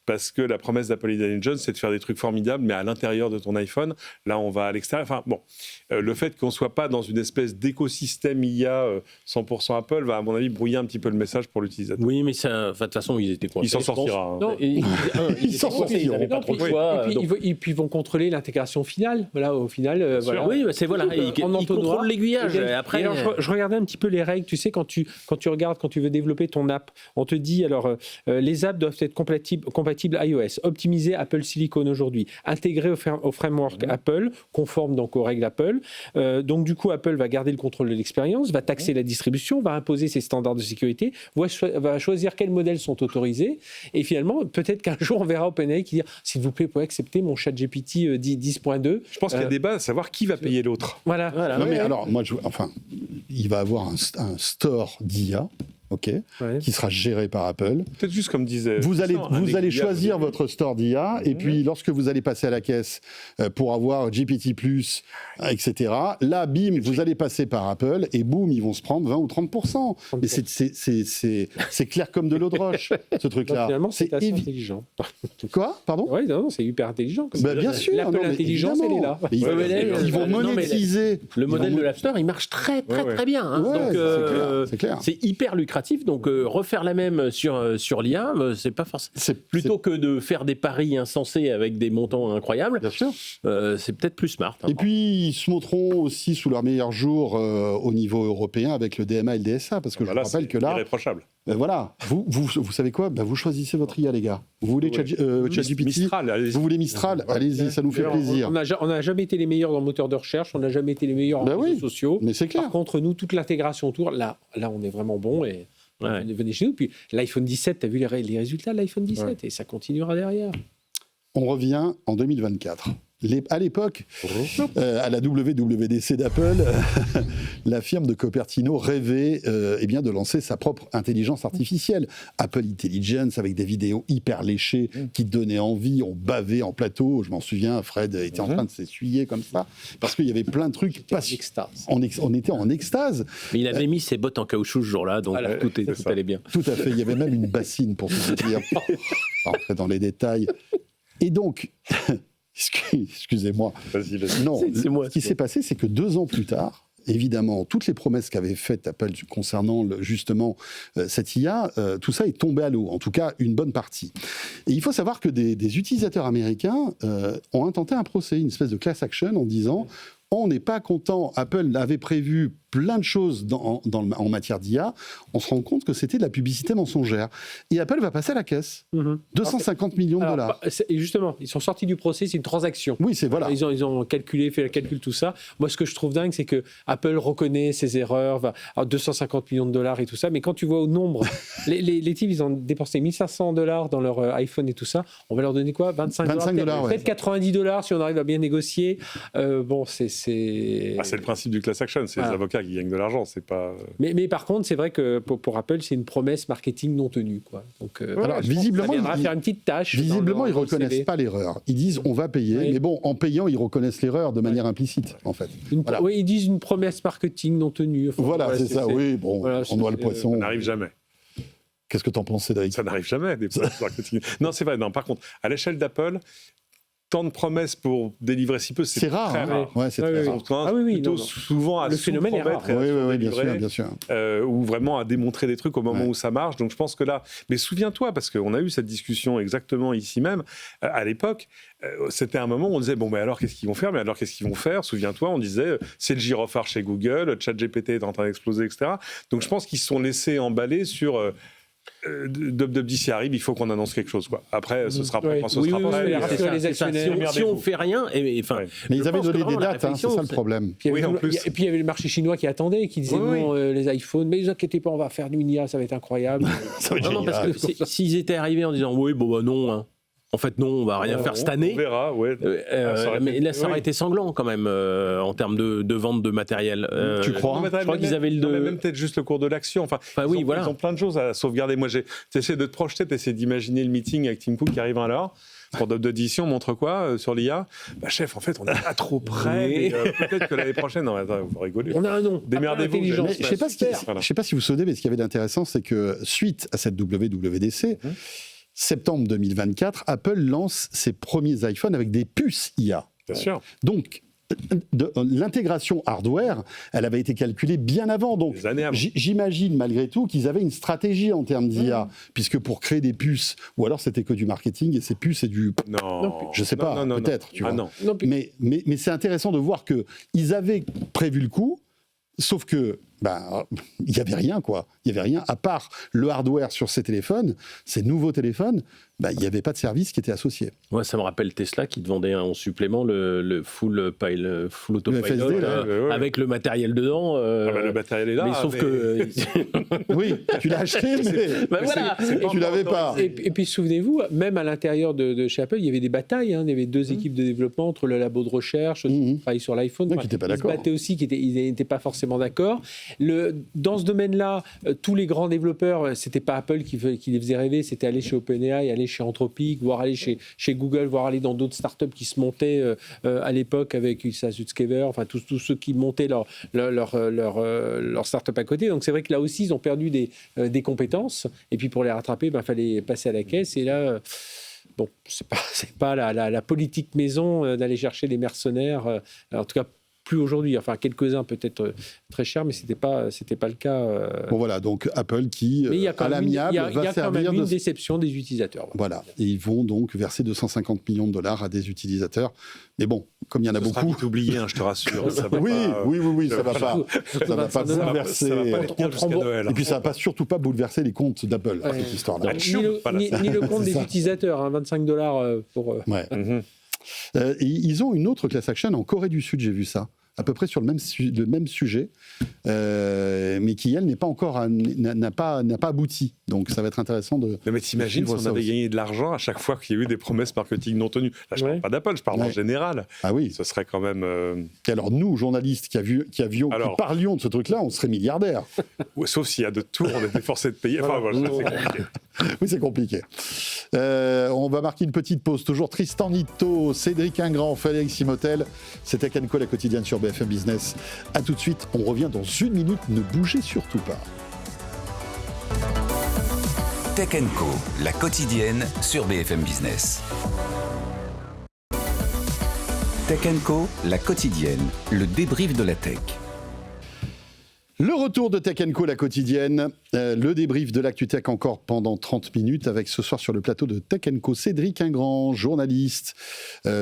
parce que la promesse d'Apple Intelligence, c'est de faire des trucs formidables, mais à l'intérieur de ton iPhone. Là, on va à l'extérieur. Enfin, bon, le fait qu'on ne soit pas dans une espèce d'écosystème IA 100% Apple va, à mon avis, brouiller un petit peu le message pour l'utilisateur. Oui, mais de toute façon, ils étaient coincés. Il s'en sortira. Hein. Non, Ils s'en sortiront. Ils n'avaient pas trop de choix. Et puis ils vont contrôler l'intégration finale. Voilà, au final, voilà. Oui, c'est voilà. Ils contrôlent l'aiguillage. Après, alors, je regardais un petit peu les règles. Tu sais, quand tu regardes, quand tu veux développer ton app, on te dit alors les apps doivent être compatibles iOS, optimiser Apple Silicon aujourd'hui, intégré au framework Apple, conforme donc aux règles Apple. Donc du coup, Apple va garder le contrôle de l'expérience, va taxer la distribution, va imposer ses standards de sécurité, va choisir quels modèles sont autorisés. Et finalement, peut-être qu'un jour, on verra OpenAI qui dit s'il vous plaît, vous pouvez accepter mon ChatGPT 10.2. Je pense qu'il y a débat à savoir qui va payer l'autre. Voilà. Non, mais alors, il va avoir un store d'IA. Qui sera géré par Apple. Peut-être juste comme disait... Vous allez choisir votre store d'IA, et puis lorsque vous allez passer à la caisse pour avoir GPT+, etc., là, bim, vous allez passer par Apple, et boum, ils vont se prendre 20 ou 30%. Mais c'est clair comme de l'eau de roche, ce truc-là. Finalement, c'est assez intelligent. Quoi ? Pardon ? Oui, non, c'est hyper intelligent. Bien sûr. L'Apple Intelligence, elle est là. Ils vont monétiser. Le modèle de l'App Store, il marche très bien. Hein. Donc, c'est clair. C'est hyper lucratif. Donc, refaire la même sur l'IA, c'est pas forcément. Plutôt que de faire des paris insensés avec des montants incroyables, bien sûr. C'est peut-être plus smart. Et puis, ils se montreront aussi sous leur meilleur jour au niveau européen avec le DMA et le DSA, parce que je vous rappelle que là. Irréprochable. Voilà, vous savez quoi ? Vous choisissez votre IA, les gars. Vous voulez ChatGPT ? Mistral, vous voulez Mistral ? Allez-y, ça nous fait plaisir. On n'a jamais été les meilleurs dans le moteur de recherche, on n'a jamais été les meilleurs en réseaux sociaux. Mais c'est clair. Par contre, nous, toute l'intégration autour, là, on est vraiment bon et venez chez nous. Puis l'iPhone 17, tu as vu les résultats de l'iPhone 17 et ça continuera derrière. On revient en 2024. À l'époque, à la WWDC d'Apple, la firme de Cupertino rêvait de lancer sa propre intelligence artificielle. Apple Intelligence, avec des vidéos hyper léchées qui donnaient envie, on bavait en plateau. Je m'en souviens, Fred était en train de s'essuyer comme ça, parce qu'il y avait plein de trucs. On était en extase. Mais il avait mis ses bottes en caoutchouc ce jour-là, donc tout allait bien. Tout à fait, il y avait même une bassine pour tout dire. Pas rentrer dans les détails. Et donc... Excusez-moi. Vas-y. Non, ce qui s'est passé, c'est que 2 ans plus tard, évidemment, toutes les promesses qu'avait faites Apple concernant justement cette IA, tout ça est tombé à l'eau, en tout cas une bonne partie. Et il faut savoir que des utilisateurs américains ont intenté un procès, une espèce de class action en disant « on n'est pas content, Apple avait prévu plein de choses en matière d'IA, on se rend compte que c'était de la publicité mensongère. » Et Apple va passer à la caisse. 250 millions de dollars. Et justement, ils sont sortis du procès, c'est une transaction. Oui, c'est voilà. Ils ont calculé, fait le calcul, tout ça. Moi, ce que je trouve dingue, c'est que Apple reconnaît ses erreurs, 250 millions de dollars et tout ça, mais quand tu vois au nombre, les types, ils ont dépensé 1500 dollars dans leur iPhone et tout ça, on va leur donner quoi ? 25 dollars, peut-être 90 dollars si on arrive à bien négocier. C'est le principe du class action, c'est les avocats qui gagnent de l'argent, c'est pas... Mais par contre, c'est vrai que pour Apple, c'est une promesse marketing non tenue, quoi. Donc, alors, visiblement, ça viendra faire une petite tâche. Visiblement, ils ne reconnaissent pas l'erreur. Ils disent on va payer, mais bon, en payant, ils reconnaissent l'erreur de manière implicite, en fait. Oui, ils disent une promesse marketing non tenue. Voilà, c'est ça, oui, bon, on noie le poisson. Ça n'arrive jamais. Qu'est-ce que tu en penses, Cédric ? Ça n'arrive jamais, des promesses marketing. Non, c'est vrai, non, par contre, à l'échelle d'Apple, tant de promesses pour délivrer si peu, C'est rare. très rare. Ouais, c'est très rare. Plutôt souvent à Le phénomène est rare. sous-promettre et à Oui, délivrer, bien sûr. ou vraiment à démontrer des trucs au moment où ça marche. Donc je pense que là, mais souviens-toi, parce qu'on a eu cette discussion exactement ici même, à l'époque, c'était un moment où on disait, bon, mais alors qu'est-ce qu'ils vont faire ? Mais alors qu'est-ce qu'ils vont faire ? Souviens-toi, on disait, c'est le gyrophare chez Google, ChatGPT est en train d'exploser, etc. Donc je pense qu'ils se sont laissés emballer sur... WWDC arrive, il faut qu'on annonce quelque chose, quoi. Après, ce sera après, quand ce sera prêt. C'est ça. Si on fait rien, mais ils avaient donné des dates, c'est ça le problème. Et puis il y avait le marché chinois qui attendait, qui disait les iPhones, mais ne vous inquiétez pas, on va faire une IA, ça va être incroyable. Non, parce que s'ils étaient arrivés en disant oui, bon bah non, hein. En fait, non, on va rien faire cette année. On verra, ouais. Mais là, ça aurait été sanglant quand même en termes de vente de matériel. Tu crois ? Je crois qu'ils avaient même peut-être juste le cours de l'action. Enfin, ils ont plein de choses à sauvegarder. Moi, j'essaie de te projeter, t'essaies d'imaginer le meeting avec Tim Cook qui arrive à l'heure. Pour WWDC, on montre quoi sur l'IA ? Bah, chef, en fait, on n'est pas trop près. Mais, peut-être que l'année prochaine, non, attends, vous rigolez. On a un nom. Démerdez-vous. Je ne sais pas si vous vous souvenez, mais ce qui avait d'intéressant, c'est que suite à cette WWDC, septembre 2024, Apple lance ses premiers iPhones avec des puces IA. Bien sûr. Donc, l'intégration hardware, elle avait été calculée bien avant. Donc, j'imagine malgré tout qu'ils avaient une stratégie en termes d'IA, puisque pour créer des puces, ou alors c'était que du marketing, et ces puces, c'est du... Non. Je sais pas, peut-être. Tu vois. Non. Mais c'est intéressant de voir qu'ils avaient prévu le coup, sauf que il n'y avait rien, quoi. Il n'y avait rien, à part le hardware sur ces téléphones, ces nouveaux téléphones, il n'y avait pas de service qui était associé. Ouais, ça me rappelle Tesla qui te vendait en supplément le full autopilot avec le matériel dedans. Le matériel est là. Mais sauf que... Oui, tu l'as acheté, mais tu ne l'avais pas. Et puis souvenez-vous, même à l'intérieur de chez Apple, il y avait des batailles. Il y avait deux équipes de développement entre le labo de recherche, qui travaillent sur l'iPhone. Qui n'étaient pas d'accord. Ils se battaient aussi, ils n'étaient pas forcément d'accord. Dans ce domaine-là, tous les grands développeurs, c'était pas Apple qui les faisait rêver, c'était aller chez OpenAI, aller chez Anthropic, voire aller chez Google, voire aller dans d'autres startups qui se montaient à l'époque avec Issa Sutskever, enfin tous ceux qui montaient leur startup à côté. Donc c'est vrai que là aussi, ils ont perdu des compétences. Et puis pour les rattraper, il fallait passer à la caisse. Et là... Bon, c'est pas la politique maison d'aller chercher des mercenaires, en tout cas plus aujourd'hui, enfin quelques-uns peut-être très chers, mais c'était pas le cas. Bon voilà, donc Apple qui à l'amiable va servir. Il y a quand même une déception des utilisateurs. Voilà, et ils vont donc verser 250 millions de dollars à des utilisateurs. Mais bon, comme il y en a beaucoup. Ça sera vite oublié, je te rassure. Ça va oui, ça va pas bouleverser. Et puis ça va pas surtout pas bouleverser les comptes d'Apple cette histoire-là. Ni le compte des utilisateurs, $25 pour. Ouais. Ils ont une autre class action en Corée du Sud, j'ai vu ça, à peu près sur le même sujet, mais qui, elle, n'a pas abouti. Donc ça va être intéressant de... Mais t'imagines si on avait gagné de l'argent à chaque fois qu'il y a eu des promesses marketing non tenues. Là, je ne parle pas d'Apple, je parle en général. Ah oui. Ce serait quand même... Et alors nous, journalistes qui parlions de ce truc-là, on serait milliardaires. Sauf s'il y a de tout, on était forcé de payer. Enfin, voilà, c'est compliqué. Oui, c'est compliqué. On va marquer une petite pause. Toujours Tristan Nitto, Cédric Ingrand, Frédéric Simotel. C'était Tech & Co, la quotidienne sur BFM Business. À tout de suite, on revient dans une minute. Ne bougez surtout pas. Tech & Co, la quotidienne sur BFM Business. Tech & Co, la quotidienne, le débrief de la tech. Le retour de Tech & Co, la quotidienne, le débrief de l'actu tech encore pendant 30 minutes avec ce soir sur le plateau de Tech & Co, Cédric Ingrand, journaliste,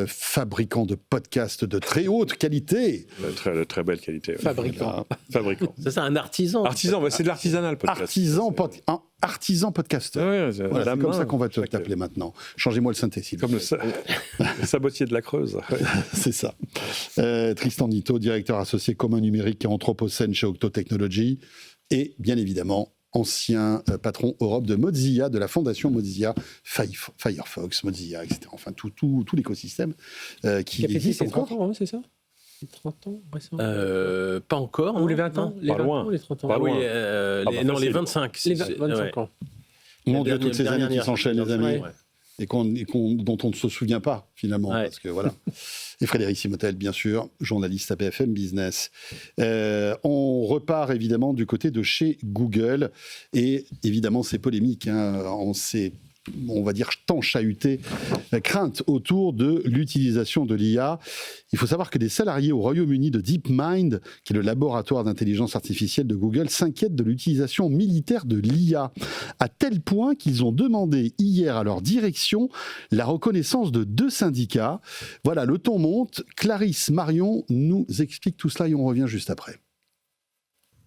fabricant de podcasts de très haute qualité. De très belle qualité. Fabricant. Ça, c'est un artisan. Artisan, c'est de l'artisanal podcast. Artisan podcasteur. Voilà, c'est comme ça qu'on va t'appeler maintenant. Changez-moi le synthé, s'il vous plaît. Comme le sabotier de la Creuse. C'est ça. Tristan Nitto, directeur associé commun numérique et anthropocène chez Octo Technologies. Et bien évidemment, ancien patron Europe de Mozilla, de la fondation Mozilla, Firefox, Mozilla, etc. Enfin, tout l'écosystème qui existe encore. 30 ans, c'est ça 30 ans récemment pas encore. Ou les 20 ans Pas loin. Les 30 ans. Pas loin. Les 25. Les 25 ans. Mon Dieu, toutes ces années qui s'enchaînent, les amis. Ouais. Et dont on ne se souvient pas, finalement. Ouais. Parce que, voilà. Et Frédéric Simotel, bien sûr, journaliste à BFM Business. On repart, évidemment, du côté de chez Google. Et, évidemment, c'est polémique. On s'est on va dire, tant chahuté, crainte autour de l'utilisation de l'IA. Il faut savoir que des salariés au Royaume-Uni de DeepMind, qui est le laboratoire d'intelligence artificielle de Google, s'inquiètent de l'utilisation militaire de l'IA, à tel point qu'ils ont demandé hier à leur direction la reconnaissance de 2 syndicats. Voilà, le ton monte. Clarisse Marion nous explique tout cela et on revient juste après.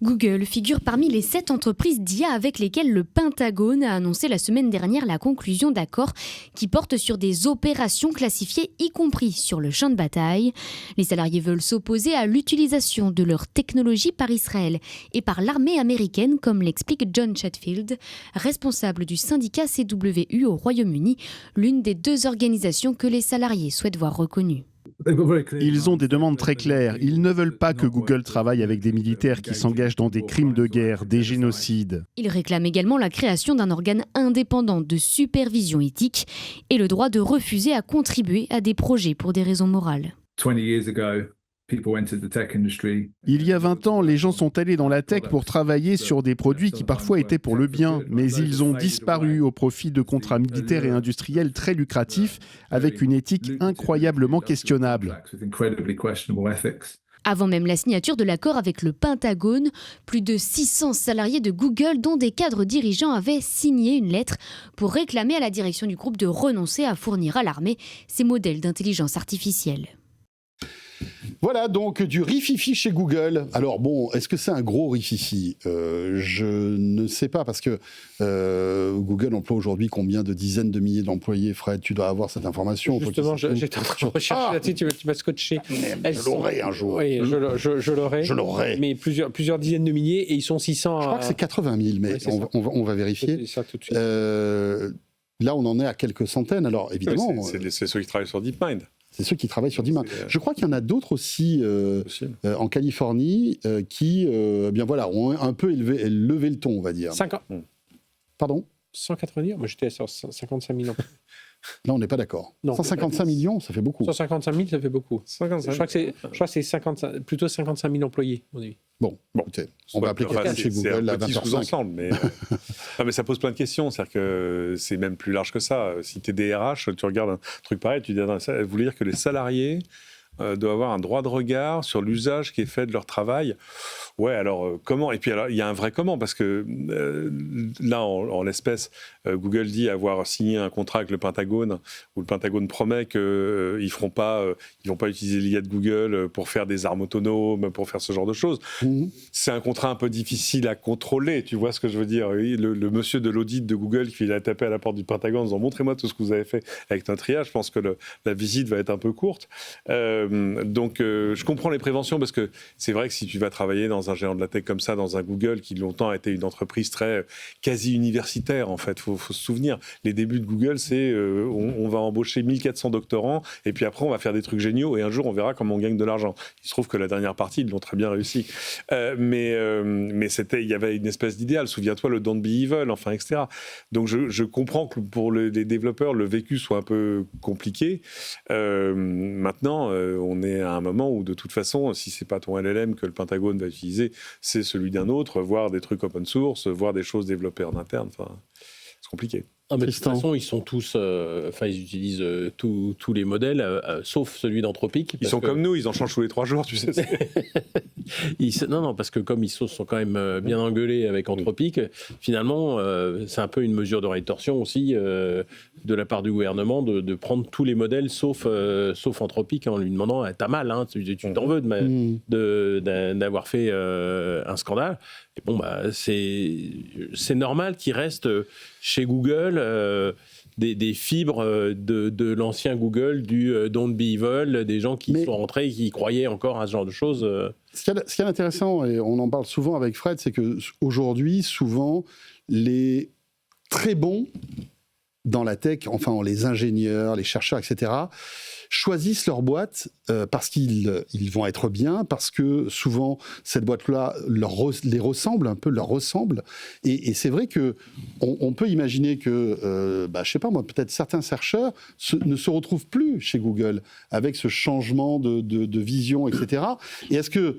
Google figure parmi les 7 entreprises d'IA avec lesquelles le Pentagone a annoncé la semaine dernière la conclusion d'accords qui portent sur des opérations classifiées, y compris sur le champ de bataille. Les salariés veulent s'opposer à l'utilisation de leur technologie par Israël et par l'armée américaine, comme l'explique John Chatfield, responsable du syndicat CWU au Royaume-Uni, l'une des 2 organisations que les salariés souhaitent voir reconnues. Ils ont des demandes très claires. Ils ne veulent pas que Google travaille avec des militaires qui s'engagent dans des crimes de guerre, des génocides. Ils réclament également la création d'un organe indépendant de supervision éthique et le droit de refuser à contribuer à des projets pour des raisons morales. 20 years ago, il y a 20 ans, les gens sont allés dans la tech pour travailler sur des produits qui parfois étaient pour le bien, mais ils ont disparu au profit de contrats militaires et industriels très lucratifs avec une éthique incroyablement questionnable. Avant même la signature de l'accord avec le Pentagone, plus de 600 salariés de Google, dont des cadres dirigeants, avaient signé une lettre pour réclamer à la direction du groupe de renoncer à fournir à l'armée ces modèles d'intelligence artificielle. Voilà donc du rififi chez Google. Alors bon, est-ce que c'est un gros rififi ? Je ne sais pas parce que Google emploie aujourd'hui combien de dizaines de milliers d'employés. Fred, tu dois avoir cette information. Justement, j'étais en train de rechercher là-dessus, tu m'as scotché. Je l'aurai un jour. Oui, je l'aurai. Mais plusieurs dizaines de milliers et ils sont 600. Je crois que c'est 80 000, mais ouais, on va vérifier. C'est ça tout de suite. Là, on en est à quelques centaines. Alors évidemment, oui, c'est ceux qui travaillent sur DeepMind. C'est ceux qui travaillent sur DeepMind. Je crois qu'il y en a d'autres aussi en Californie qui bien voilà, ont un peu levé le ton, on va dire. 50. Pardon ? 190 ? Moi, j'étais sur 55 000 employés. Là, on n'est pas d'accord. Non, 155 millions, ça fait beaucoup. 155 000, ça fait beaucoup. 55 je crois que c'est plutôt 55 000 employés, à mon avis. Bon, écoutez, on va appeler quelqu'un chez Google à 20h05. Mais, mais ça pose plein de questions. C'est-à-dire que c'est même plus large que ça. Si tu es DRH, tu regardes un truc pareil, tu dis, vous voulez dire que les salariés doivent avoir un droit de regard sur l'usage qui est fait de leur travail. Ouais, alors comment ? Et puis alors, il y a un vrai comment, parce que là, en l'espèce, Google dit avoir signé un contrat avec le Pentagone, où le Pentagone promet qu'ils ne vont pas utiliser l'IA de Google pour faire des armes autonomes, pour faire ce genre de choses. Mmh. C'est un contrat un peu difficile à contrôler, tu vois ce que je veux dire ? Le monsieur de l'audit de Google qui a tapé à la porte du Pentagone en disant « Montrez-moi tout ce que vous avez fait avec notre IA », je pense que la visite va être un peu courte. Donc, je comprends les préventions, parce que c'est vrai que si tu vas travailler dans un géant de la tech comme ça, dans un Google qui longtemps a été une entreprise très quasi-universitaire, en fait. Faut se souvenir, les débuts de Google, c'est on va embaucher 1400 doctorants et puis après on va faire des trucs géniaux et un jour on verra comment on gagne de l'argent. Il se trouve que la dernière partie, ils l'ont très bien réussi. Mais il y avait une espèce d'idéal. Souviens-toi le Don't Be Evil, enfin, etc. Donc je comprends que pour les développeurs, le vécu soit un peu compliqué. Maintenant, on est à un moment où de toute façon, si c'est pas ton LLM que le Pentagone va utiliser, c'est celui d'un autre, voire des trucs open source, voire des choses développées en interne. Enfin, c'est compliqué. Ah, mais de toute façon, ils sont tous, ils utilisent tous les modèles, sauf celui d'Anthropic. Ils sont comme nous, ils en changent tous les 3 jours, tu sais. Non, parce que comme ils sont quand même bien engueulés avec Anthropic, finalement, c'est un peu une mesure de rétorsion aussi de la part du gouvernement de prendre tous les modèles sauf Anthropic en lui demandant « t'as mal, hein, tu t'en veux d'avoir fait un scandale ». Et bon, c'est normal qu'il reste chez Google des fibres de l'ancien Google, du Don't Be Evil, des gens qui sont rentrés et qui croyaient encore à ce genre de choses. Ce qui est intéressant, et on en parle souvent avec Fred, c'est qu'aujourd'hui, souvent, les très bons dans la tech, enfin les ingénieurs, les chercheurs, etc., choisissent leur boîte parce qu'ils vont être bien, parce que souvent cette boîte-là les ressemble un peu, leur ressemble. Et c'est vrai qu'on peut imaginer que, je sais pas moi, peut-être certains chercheurs ne se retrouvent plus chez Google avec ce changement de vision, etc. Et est-ce que,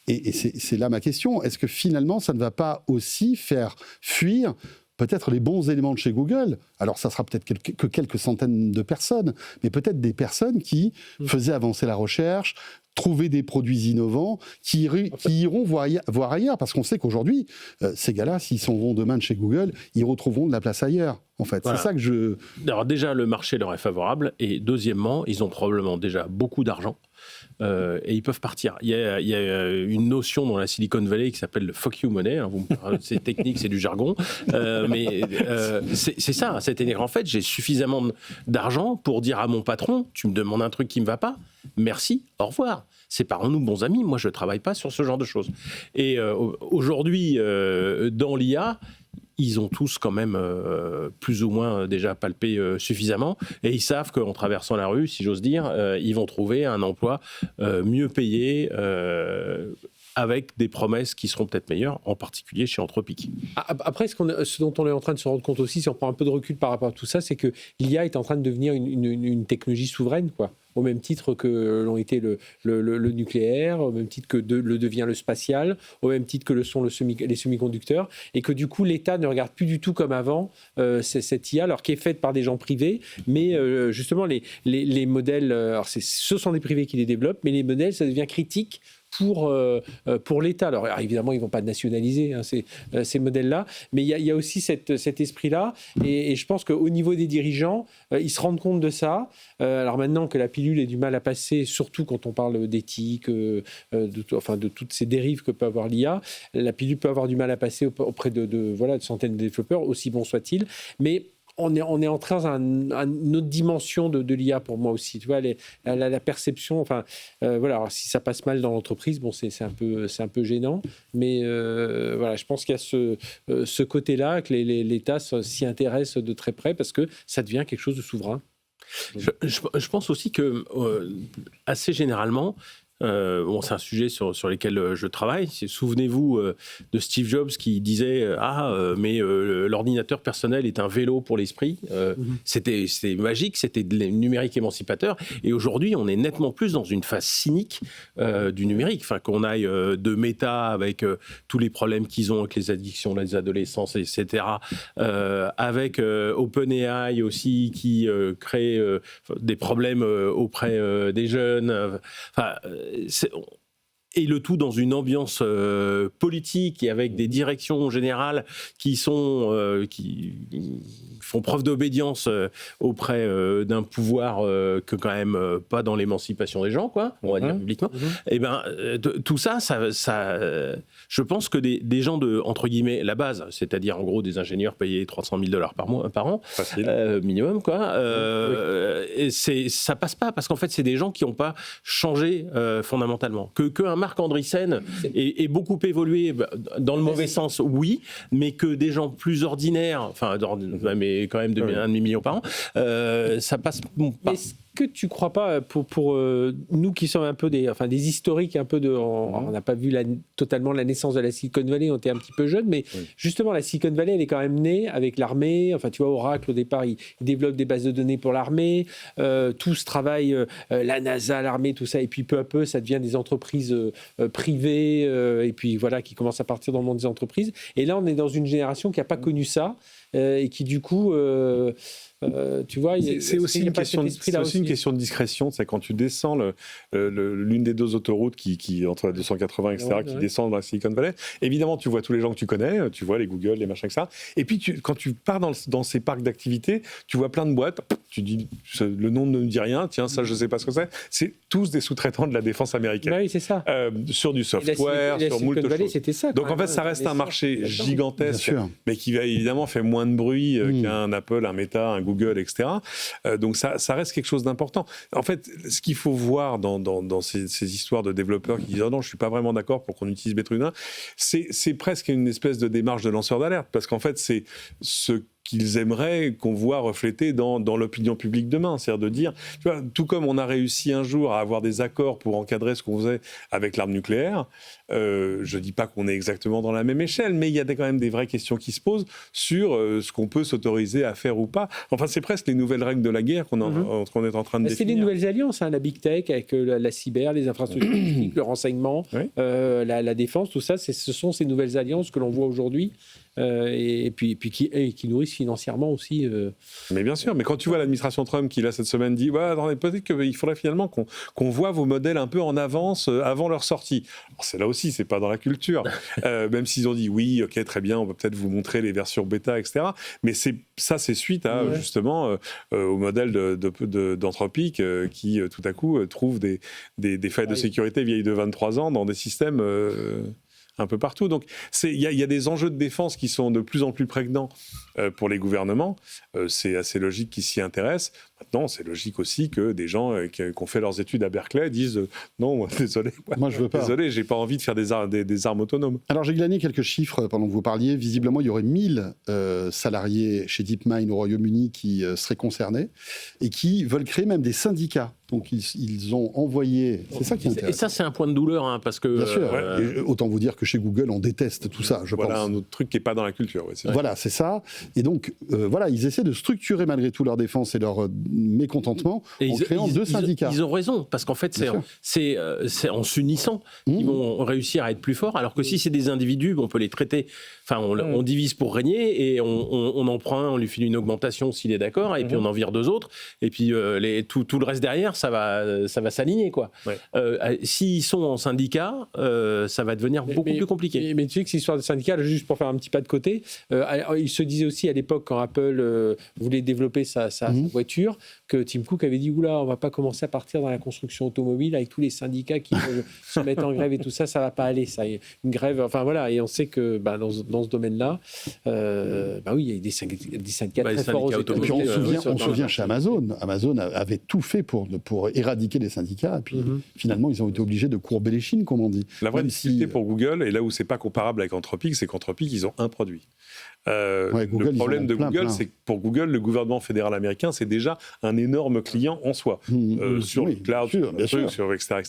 et c'est là ma question, est-ce que finalement ça ne va pas aussi faire fuir peut-être les bons éléments de chez Google. Alors, ça sera peut-être que quelques centaines de personnes, mais peut-être des personnes qui faisaient avancer la recherche, trouver des produits innovants, qui iront voir ailleurs. Parce qu'on sait qu'aujourd'hui, ces gars-là, s'ils s'en vont demain de chez Google, ils retrouveront de la place ailleurs. En fait, voilà. C'est ça que je... Alors déjà, le marché leur est favorable. Et deuxièmement, ils ont probablement déjà beaucoup d'argent. Et ils peuvent partir. Il y a une notion dans la Silicon Valley qui s'appelle le fuck you money. Hein, c'est technique, c'est du jargon. Mais c'est ça. C'est-à-dire en fait, j'ai suffisamment d'argent pour dire à mon patron, tu me demandes un truc qui ne me va pas, merci, au revoir. Séparons-nous bons amis. Moi, je ne travaille pas sur ce genre de choses. Et aujourd'hui, dans l'IA, ils ont tous quand même plus ou moins déjà palpé suffisamment et ils savent qu'en traversant la rue, si j'ose dire, ils vont trouver un emploi mieux payé avec des promesses qui seront peut-être meilleures, en particulier chez Anthropic. Après, ce dont on est en train de se rendre compte aussi, si on prend un peu de recul par rapport à tout ça, c'est que l'IA est en train de devenir une technologie souveraine, quoi. Au même titre que l'ont été le nucléaire, au même titre que le devient le spatial, au même titre que le sont les semi-conducteurs, et que du coup l'État ne regarde plus du tout comme avant cette IA, alors qui est faite par des gens privés, mais justement les modèles, alors ce sont des privés qui les développent, mais les modèles, ça devient critique pour l'État. Alors évidemment, ils ne vont pas nationaliser ces modèles-là, mais il y a aussi cet esprit-là, et je pense qu'au niveau des dirigeants, ils se rendent compte de ça. Alors maintenant que la pilule ait du mal à passer, surtout quand on parle d'éthique, de toutes ces dérives que peut avoir l'IA, la pilule peut avoir du mal à passer auprès de centaines de développeurs, aussi bons soient-ils, mais on est entré dans une autre dimension de l'IA pour moi aussi. Tu vois, la perception. Enfin, voilà. Alors, si ça passe mal dans l'entreprise, bon, c'est un peu gênant. Mais voilà, je pense qu'il y a ce côté-là que l'État s'y intéresse de très près parce que ça devient quelque chose de souverain. Je pense aussi que assez généralement. C'est un sujet sur lequel je travaille. Souvenez-vous de Steve Jobs qui disait mais l'ordinateur personnel est un vélo pour l'esprit. C'était magique, c'était numérique émancipateur. Et aujourd'hui, on est nettement plus dans une phase cynique du numérique. Enfin, qu'on aille de méta avec tous les problèmes qu'ils ont avec les addictions, les adolescents, etc. Avec OpenAI aussi qui crée des problèmes auprès des jeunes. Et le tout dans une ambiance politique et avec des directions générales qui font preuve d'obédience auprès d'un pouvoir que quand même pas dans l'émancipation des gens, quoi, on va dire publiquement. Et ben tout ça, je pense que des gens de entre guillemets la base, c'est-à-dire en gros des ingénieurs payés $300,000 par an, minimum, quoi. Et ça passe pas parce qu'en fait c'est des gens qui n'ont pas changé fondamentalement. Que un Marc Andreessen ait beaucoup évolué dans le mauvais sens, oui, mais que des gens plus ordinaires, mais quand même 1,5 million par an, ça passe pas. Est-ce que tu crois pas, pour nous qui sommes un peu des historiques, un peu on n'a pas vu totalement la naissance de la Silicon Valley, on était un petit peu jeunes, mais justement la Silicon Valley, elle est quand même née avec l'armée. Enfin, tu vois, Oracle au départ, il développe des bases de données pour l'armée, tout ce travail, la NASA, l'armée, tout ça, et puis peu à peu, ça devient des entreprises privées, et puis voilà, qui commencent à partir dans le monde des entreprises. Et là, on est dans une génération qui n'a pas connu ça, et qui du coup tu vois, c'est aussi une question de discrétion. C'est quand tu descends l'une des deux autoroutes qui entre la 280 etc. qui descendent dans la Silicon Valley. Évidemment, tu vois tous les gens que tu connais, tu vois les Google, les machins, etc. Et puis quand tu pars dans ces parcs d'activités, tu vois plein de boîtes. Tu dis le nom ne me dit rien. Tiens, ça je sais pas ce que c'est. C'est tous des sous-traitants de la défense américaine. Oui, c'est ça. Sur du software, sur moult choses. C'était ça. Donc en fait, ça reste un marché gigantesque, mais qui évidemment fait moins de bruit qu'un Apple, un Meta, un Google, etc. Donc ça reste quelque chose d'important. En fait, ce qu'il faut voir dans ces histoires de développeurs qui disent non, je suis pas vraiment d'accord pour qu'on utilise Betruda, c'est presque une espèce de démarche de lanceur d'alerte, parce qu'en fait, c'est ce qu'ils aimeraient qu'on voit refléter dans l'opinion publique demain. C'est-à-dire de dire, tu vois, tout comme on a réussi un jour à avoir des accords pour encadrer ce qu'on faisait avec l'arme nucléaire, je ne dis pas qu'on est exactement dans la même échelle, mais il y a quand même des vraies questions qui se posent sur ce qu'on peut s'autoriser à faire ou pas. Enfin, c'est presque les nouvelles règles de la guerre qu'on est en train de définir. C'est les nouvelles alliances, la big tech, avec la cyber, les infrastructures techniques, le renseignement, la défense, tout ça, ce sont ces nouvelles alliances que l'on voit aujourd'hui. et puis qui nourrissent financièrement aussi. Mais bien sûr, mais quand tu vois l'administration Trump qui, là, cette semaine, dit attendez, peut-être qu'il faudrait finalement qu'on voit vos modèles un peu en avance avant leur sortie. Alors, c'est là aussi, c'est pas dans la culture. Même s'ils ont dit oui, ok, très bien, on va peut-être vous montrer les versions bêta, etc. Mais c'est suite à, justement, au modèle d'Anthropic qui, tout à coup, trouve des failles de sécurité vieilles de 23 ans dans des systèmes un peu partout. Donc, il y a des enjeux de défense qui sont de plus en plus prégnants pour les gouvernements. C'est assez logique qu'ils s'y intéressent. Maintenant, c'est logique aussi que des gens qui ont fait leurs études à Berkeley disent non, désolé, moi je veux pas. Désolé, j'ai pas envie de faire des armes autonomes. Alors j'ai glané quelques chiffres pendant que vous parliez. Visiblement, il y aurait 1000 salariés chez DeepMind au Royaume-Uni qui seraient concernés et qui veulent créer même des syndicats. Donc ils ont envoyé. C'est ça qui est intéressant. Et ça, c'est un point de douleur, hein, parce que. Bien sûr. Et autant vous dire que chez Google, on déteste tout ça, je pense. Voilà un autre truc qui n'est pas dans la culture. Voilà, c'est ça. Et donc, ils essaient de structurer malgré tout leur défense et leur mécontentement en créant deux syndicats. Ils ont raison, parce qu'en fait, c'est en s'unissant qu'ils vont réussir à être plus forts, alors que si c'est des individus, on peut les traiter. Enfin, on divise pour régner et on en prend un, on lui file une augmentation s'il est d'accord, et puis on en vire deux autres, et puis tout le reste derrière, ça va s'aligner, quoi. S'ils sont en syndicat, ça va devenir beaucoup plus compliqué. Mais tu sais que cette histoire de syndicat, juste pour faire un petit pas de côté, il se disait aussi à l'époque, quand Apple voulait développer sa voiture, que Tim Cook avait dit oula, on va pas commencer à partir dans la construction automobile avec tous les syndicats qui se mettent en grève et tout ça, ça va pas aller. Ça, une grève, enfin voilà, et on sait que dans ce domaine-là, oui, il y a des syndicats très forts aux États-Unis. Et puis on se souvient chez Amazon. Amazon avait tout fait pour éradiquer les syndicats, et puis finalement ils ont été obligés de courber les chines, comme on dit. La vraie difficulté pour Google, et là où c'est pas comparable avec Anthropic, c'est qu'Anthropic, ils ont un produit. Google, le problème de Google, c'est que pour Google, le gouvernement fédéral américain, c'est déjà un énorme client en soi, sur le cloud, sur etc.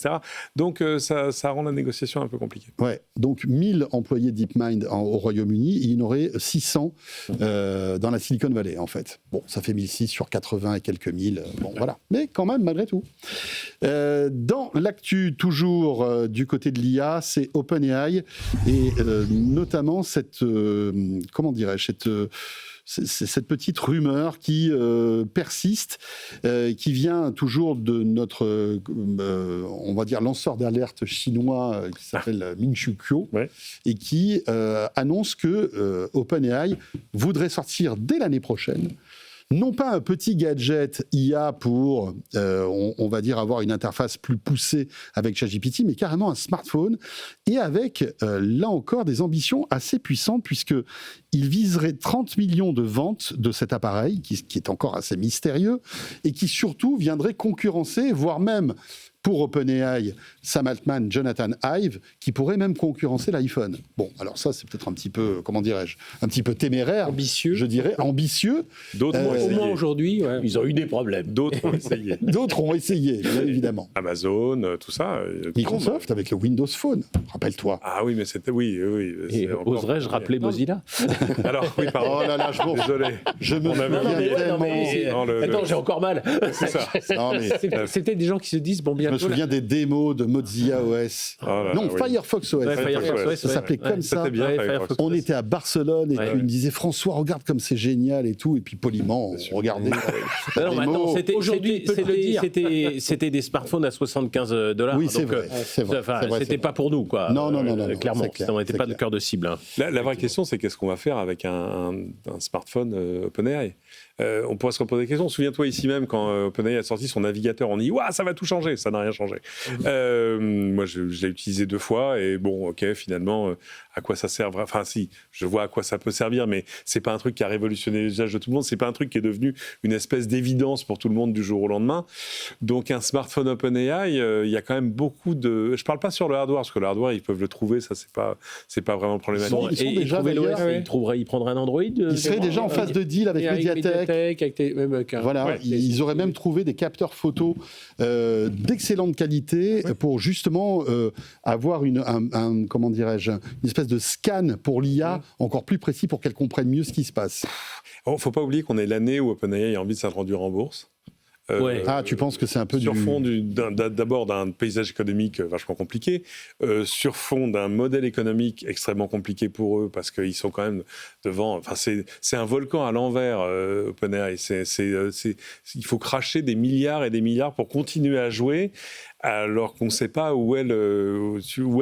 Donc ça rend la négociation un peu compliquée. Ouais. Donc 1000 employés DeepMind au Royaume-Uni, il y en aurait 600 dans la Silicon Valley, en fait. Bon, ça fait 1006 sur 80 et quelques mille. Bon, voilà. Mais quand même, malgré tout. Dans l'actu, toujours du côté de l'IA, c'est OpenAI et notamment cette petite rumeur qui persiste, qui vient toujours de notre, on va dire, lanceur d'alerte chinois qui s'appelle Ming-Chi Kuo, et qui annonce que OpenAI voudrait sortir dès l'année prochaine non pas un petit gadget IA pour, on va dire, avoir une interface plus poussée avec ChatGPT, mais carrément un smartphone, et avec, là encore, des ambitions assez puissantes, puisqu'il viserait 30 millions de ventes de cet appareil, qui est encore assez mystérieux, et qui surtout viendrait concurrencer, voire même, pour OpenAI, Sam Altman, Jonathan Ive, qui pourrait même concurrencer l'iPhone. Bon, alors ça, c'est peut-être un petit peu, comment dirais-je, un petit peu téméraire. Ambitieux. Je dirais, ambitieux. D'autres ont essayé. Au moins aujourd'hui, ils ont eu des problèmes. D'autres ont essayé. D'autres ont essayé, bien évidemment. Amazon, tout ça. Microsoft, avec le Windows Phone, rappelle-toi. Ah oui, mais c'était... Oui. Et oserais-je rappeler Mozilla? Alors, oui, pardon. Oh là là, désolé. Je me souviens tellement... Attends, j'ai encore mal. C'est ça. Non, mais... C'était des gens qui se disent, bon, bien. Je me souviens des démos de Mozilla OS. Firefox OS. Ça s'appelait comme ça. Bien, on était à Barcelone et tu me disais, François, regarde comme c'est génial et tout. Et puis poliment, on regardait. Non, mais attends, c'était des smartphones à $75. Oui, c'est vrai. C'était pas pour nous, quoi. Non. Clairement, on n'était pas de cœur de cible. La vraie question, c'est qu'est-ce qu'on va faire avec un smartphone OpenAI? On pourrait se reposer des questions. Souviens-toi ici même quand OpenAI a sorti son navigateur, on dit « ça va tout changer ». Ça n'a rien changé. Moi, je l'ai utilisé 2 fois et bon, ok, finalement, à quoi ça sert? Enfin, si, je vois à quoi ça peut servir, mais c'est pas un truc qui a révolutionné l'usage de tout le monde. C'est pas un truc qui est devenu une espèce d'évidence pour tout le monde du jour au lendemain. Donc, un smartphone OpenAI, il y a quand même beaucoup de... Je parle pas sur le hardware, parce que le hardware, ils peuvent le trouver, ça, c'est pas vraiment problématique. Ils prendraient un Android. Ils seraient déjà en phase de deal avec Mediatek. Ils auraient même trouvé des capteurs photos d'excellente qualité pour justement avoir une espèce de scan pour l'IA encore plus précis pour qu'elle comprenne mieux ce qui se passe. Il ne faut pas oublier qu'on est l'année où OpenAI a envie de s'introduire en bourse. Ah, tu penses que c'est un peu sur fond d'abord d'un paysage économique vachement compliqué, sur fond d'un modèle économique extrêmement compliqué pour eux, parce qu'ils sont quand même devant... Enfin, c'est un volcan à l'envers, OpenAI. Il faut cracher des milliards et des milliards pour continuer à jouer, alors qu'on ne sait pas où est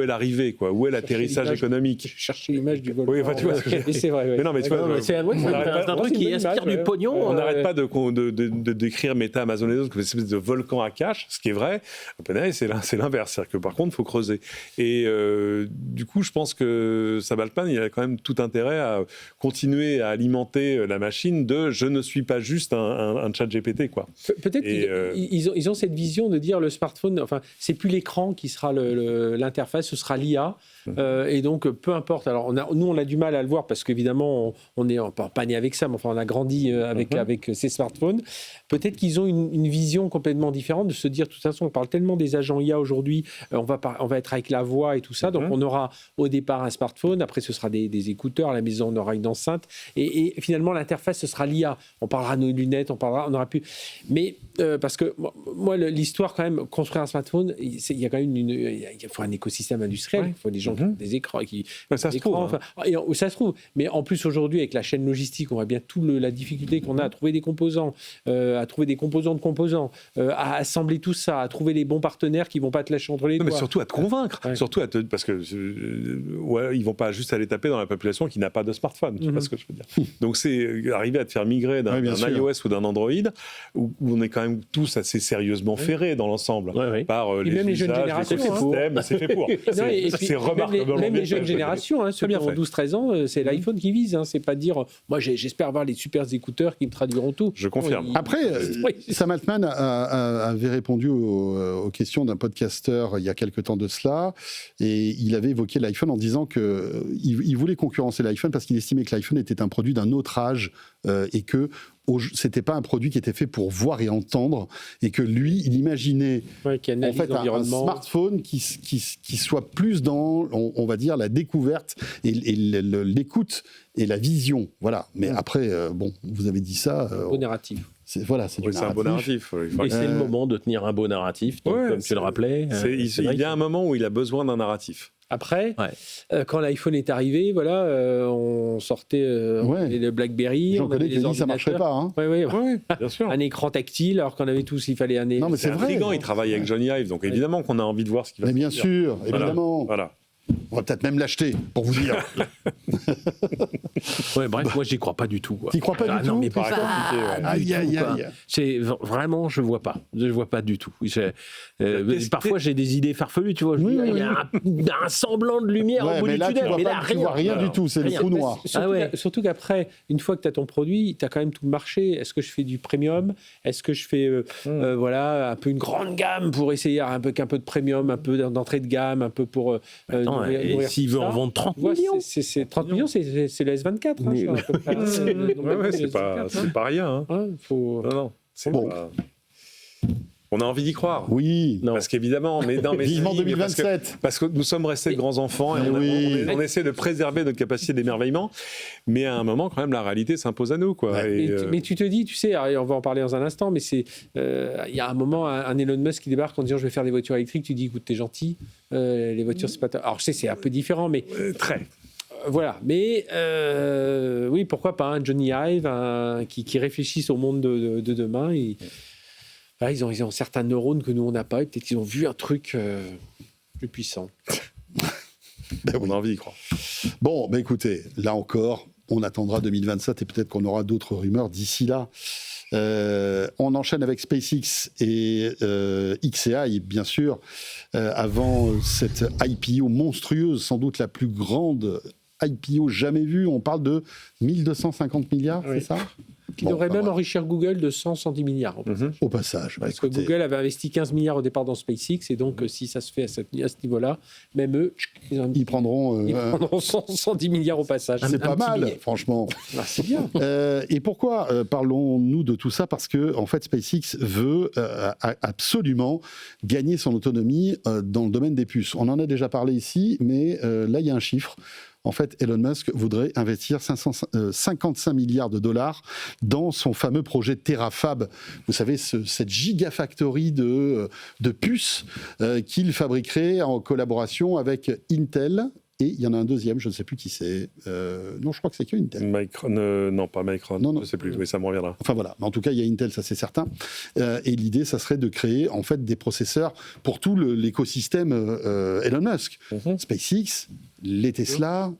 l'arrivée, quoi, où est l'atterrissage économique. Chercher l'image du volcan. Oui, enfin, tu vois ce que je... C'est vrai. Mais non, mais tu vois, c'est un truc qui inspire du pognon. On n'arrête pas de décrire Meta, Amazon et d'autres comme une espèce de volcan à cash, ce qui est vrai. OpenAI, c'est l'inverse. C'est-à-dire que par contre, il faut creuser. Et du coup, je pense que Sam Altman, il a quand même tout intérêt à continuer à alimenter la machine de « je ne suis pas juste un chat GPT ». Peut-être qu'ils ont cette vision de dire le smartphone, enfin, c'est plus l'écran qui sera l'interface, ce sera l'IA. Et donc, peu importe. Alors, nous, on a du mal à le voir parce qu'évidemment, on n'est pas né avec ça, mais enfin, on a grandi avec ces smartphones. Peut-être qu'ils ont une vision complètement différente de se dire, de toute façon, on parle tellement des agents IA aujourd'hui, on va être avec la voix et tout ça. Donc, on aura au départ un smartphone, après, ce sera des écouteurs, à la maison, on aura une enceinte. Et finalement, l'interface, ce sera l'IA. On parlera de nos lunettes, on aura pu. Mais parce que moi, l'histoire, quand même, construire un smartphone, il y a quand même il faut un écosystème industriel, il faut des gens qui ont des écrans. Ça se trouve. Ça se trouve. Mais en plus, aujourd'hui, avec la chaîne logistique, on voit bien toute la difficulté qu'on a à trouver des composants, à trouver des composants de composants, à assembler tout ça, à trouver les bons partenaires qui ne vont pas te lâcher entre les doigts. Mais surtout à te convaincre. Surtout parce que ils ne vont pas juste aller taper dans la population qui n'a pas de smartphone. Tu vois ce que je veux dire. Donc, c'est arriver à te faire migrer d'un iOS ou d'un Android, où on est quand même tous assez sérieusement ferrés dans l'ensemble par les même les jeunes générations. C'est fait pour. C'est remarquablement même les jeunes générations, ceux qui ont 12-13 ans, c'est l'iPhone qui vise. C'est pas dire, moi j'espère avoir les super écouteurs qui me traduiront tout. Je confirme. Après, Sam Altman avait répondu aux questions d'un podcasteur il y a quelque temps de cela, et il avait évoqué l'iPhone en disant qu'il voulait concurrencer l'iPhone parce qu'il estimait que l'iPhone était un produit d'un autre âge et que c'était pas un produit qui était fait pour voir et entendre, et que lui, il imaginait en fait un smartphone qui soit plus dans, on va dire, la découverte et l'écoute et la vision. Voilà. Mais après, vous avez dit ça. Beau narratif. C'est un beau narratif. Et c'est le moment de tenir un beau narratif, donc, comme tu le rappelais. Il y a un moment où il a besoin d'un narratif. Après, quand l'iPhone est arrivé, on sortait le BlackBerry, on avait les ordinateurs. Ça marcherait pas. Hein. Oui, bien sûr. Un écran tactile, alors qu'on avait tous, il fallait un. Non, mais c'est intriguant. Il travaille avec Johnny Ive, donc évidemment qu'on a envie de voir ce qu'il va. Mais bien sûr, évidemment. Voilà. On va peut-être même l'acheter, pour vous dire. Bref, moi, j'y crois pas du tout. T'y crois pas du tout? Non, mais pas aïe. C'est vraiment, je vois pas. Je vois pas du tout. Parfois, j'ai des idées farfelues, tu vois. Il y a un semblant de lumière au bout du tunnel, mais là, tu vois rien du tout. C'est le trou noir. Surtout qu'après, une fois que tu as ton produit, tu as quand même tout le marché. Est-ce que je fais du premium? Est-ce que je fais un peu une grande gamme pour essayer un peu de premium, un peu d'entrée de gamme, un peu pour et s'il veut en vendre 30 millions, c'est 30 millions, c'est le S24. C'est pas rien. Non, c'est bon. On a envie d'y croire. Oui. Parce qu'évidemment, mais vivement 2027. Parce que nous sommes restés de grands enfants et on essaie de préserver notre capacité d'émerveillement. Mais à un moment, quand même, la réalité s'impose à nous, quoi. Mais tu te dis, tu sais, on va en parler dans un instant, mais il y a un moment, un Elon Musk qui débarque en disant je vais faire des voitures électriques. Tu dis, écoute, t'es gentil, les voitures, c'est pas. Alors je sais, c'est un peu différent, mais très. Voilà, mais oui, pourquoi pas un Johnny Ive qui réfléchissent au monde de demain. Ils ont certains neurones que nous, on n'a pas, et peut-être qu'ils ont vu un truc plus puissant. On a envie d'y croire. Bon, écoutez, là encore, on attendra 2027 et peut-être qu'on aura d'autres rumeurs d'ici là. On enchaîne avec SpaceX et XAI, bien sûr, avant cette IPO monstrueuse, sans doute la plus grande IPO jamais vue. On parle de 1250 milliards, c'est ça ? Qui devrait même enrichir Google de 110 milliards. Au passage. Parce que Google avait investi 15 milliards au départ dans SpaceX, et donc si ça se fait à ce niveau-là, même eux, ils prendront 110 milliards au passage. C'est pas mal, billet. Franchement. C'est bien. Et pourquoi parlons-nous de tout ça? Parce que, en fait, SpaceX veut absolument gagner son autonomie dans le domaine des puces. On en a déjà parlé ici, mais là, il y a un chiffre. en fait, Elon Musk voudrait investir 55 milliards de dollars dans son fameux projet Terafab. Vous savez, cette gigafactory de puces qu'il fabriquerait en collaboration avec Intel. Et il y en a un deuxième, je ne sais plus qui c'est. Non, je crois que c'est que Intel. Non, pas Micron. Non. Je ne sais plus, mais ça me reviendra. Enfin voilà, en tout cas, il y a Intel, ça c'est certain. Et l'idée, ça serait de créer en fait des processeurs pour tout l'écosystème Elon Musk. SpaceX, les Tesla,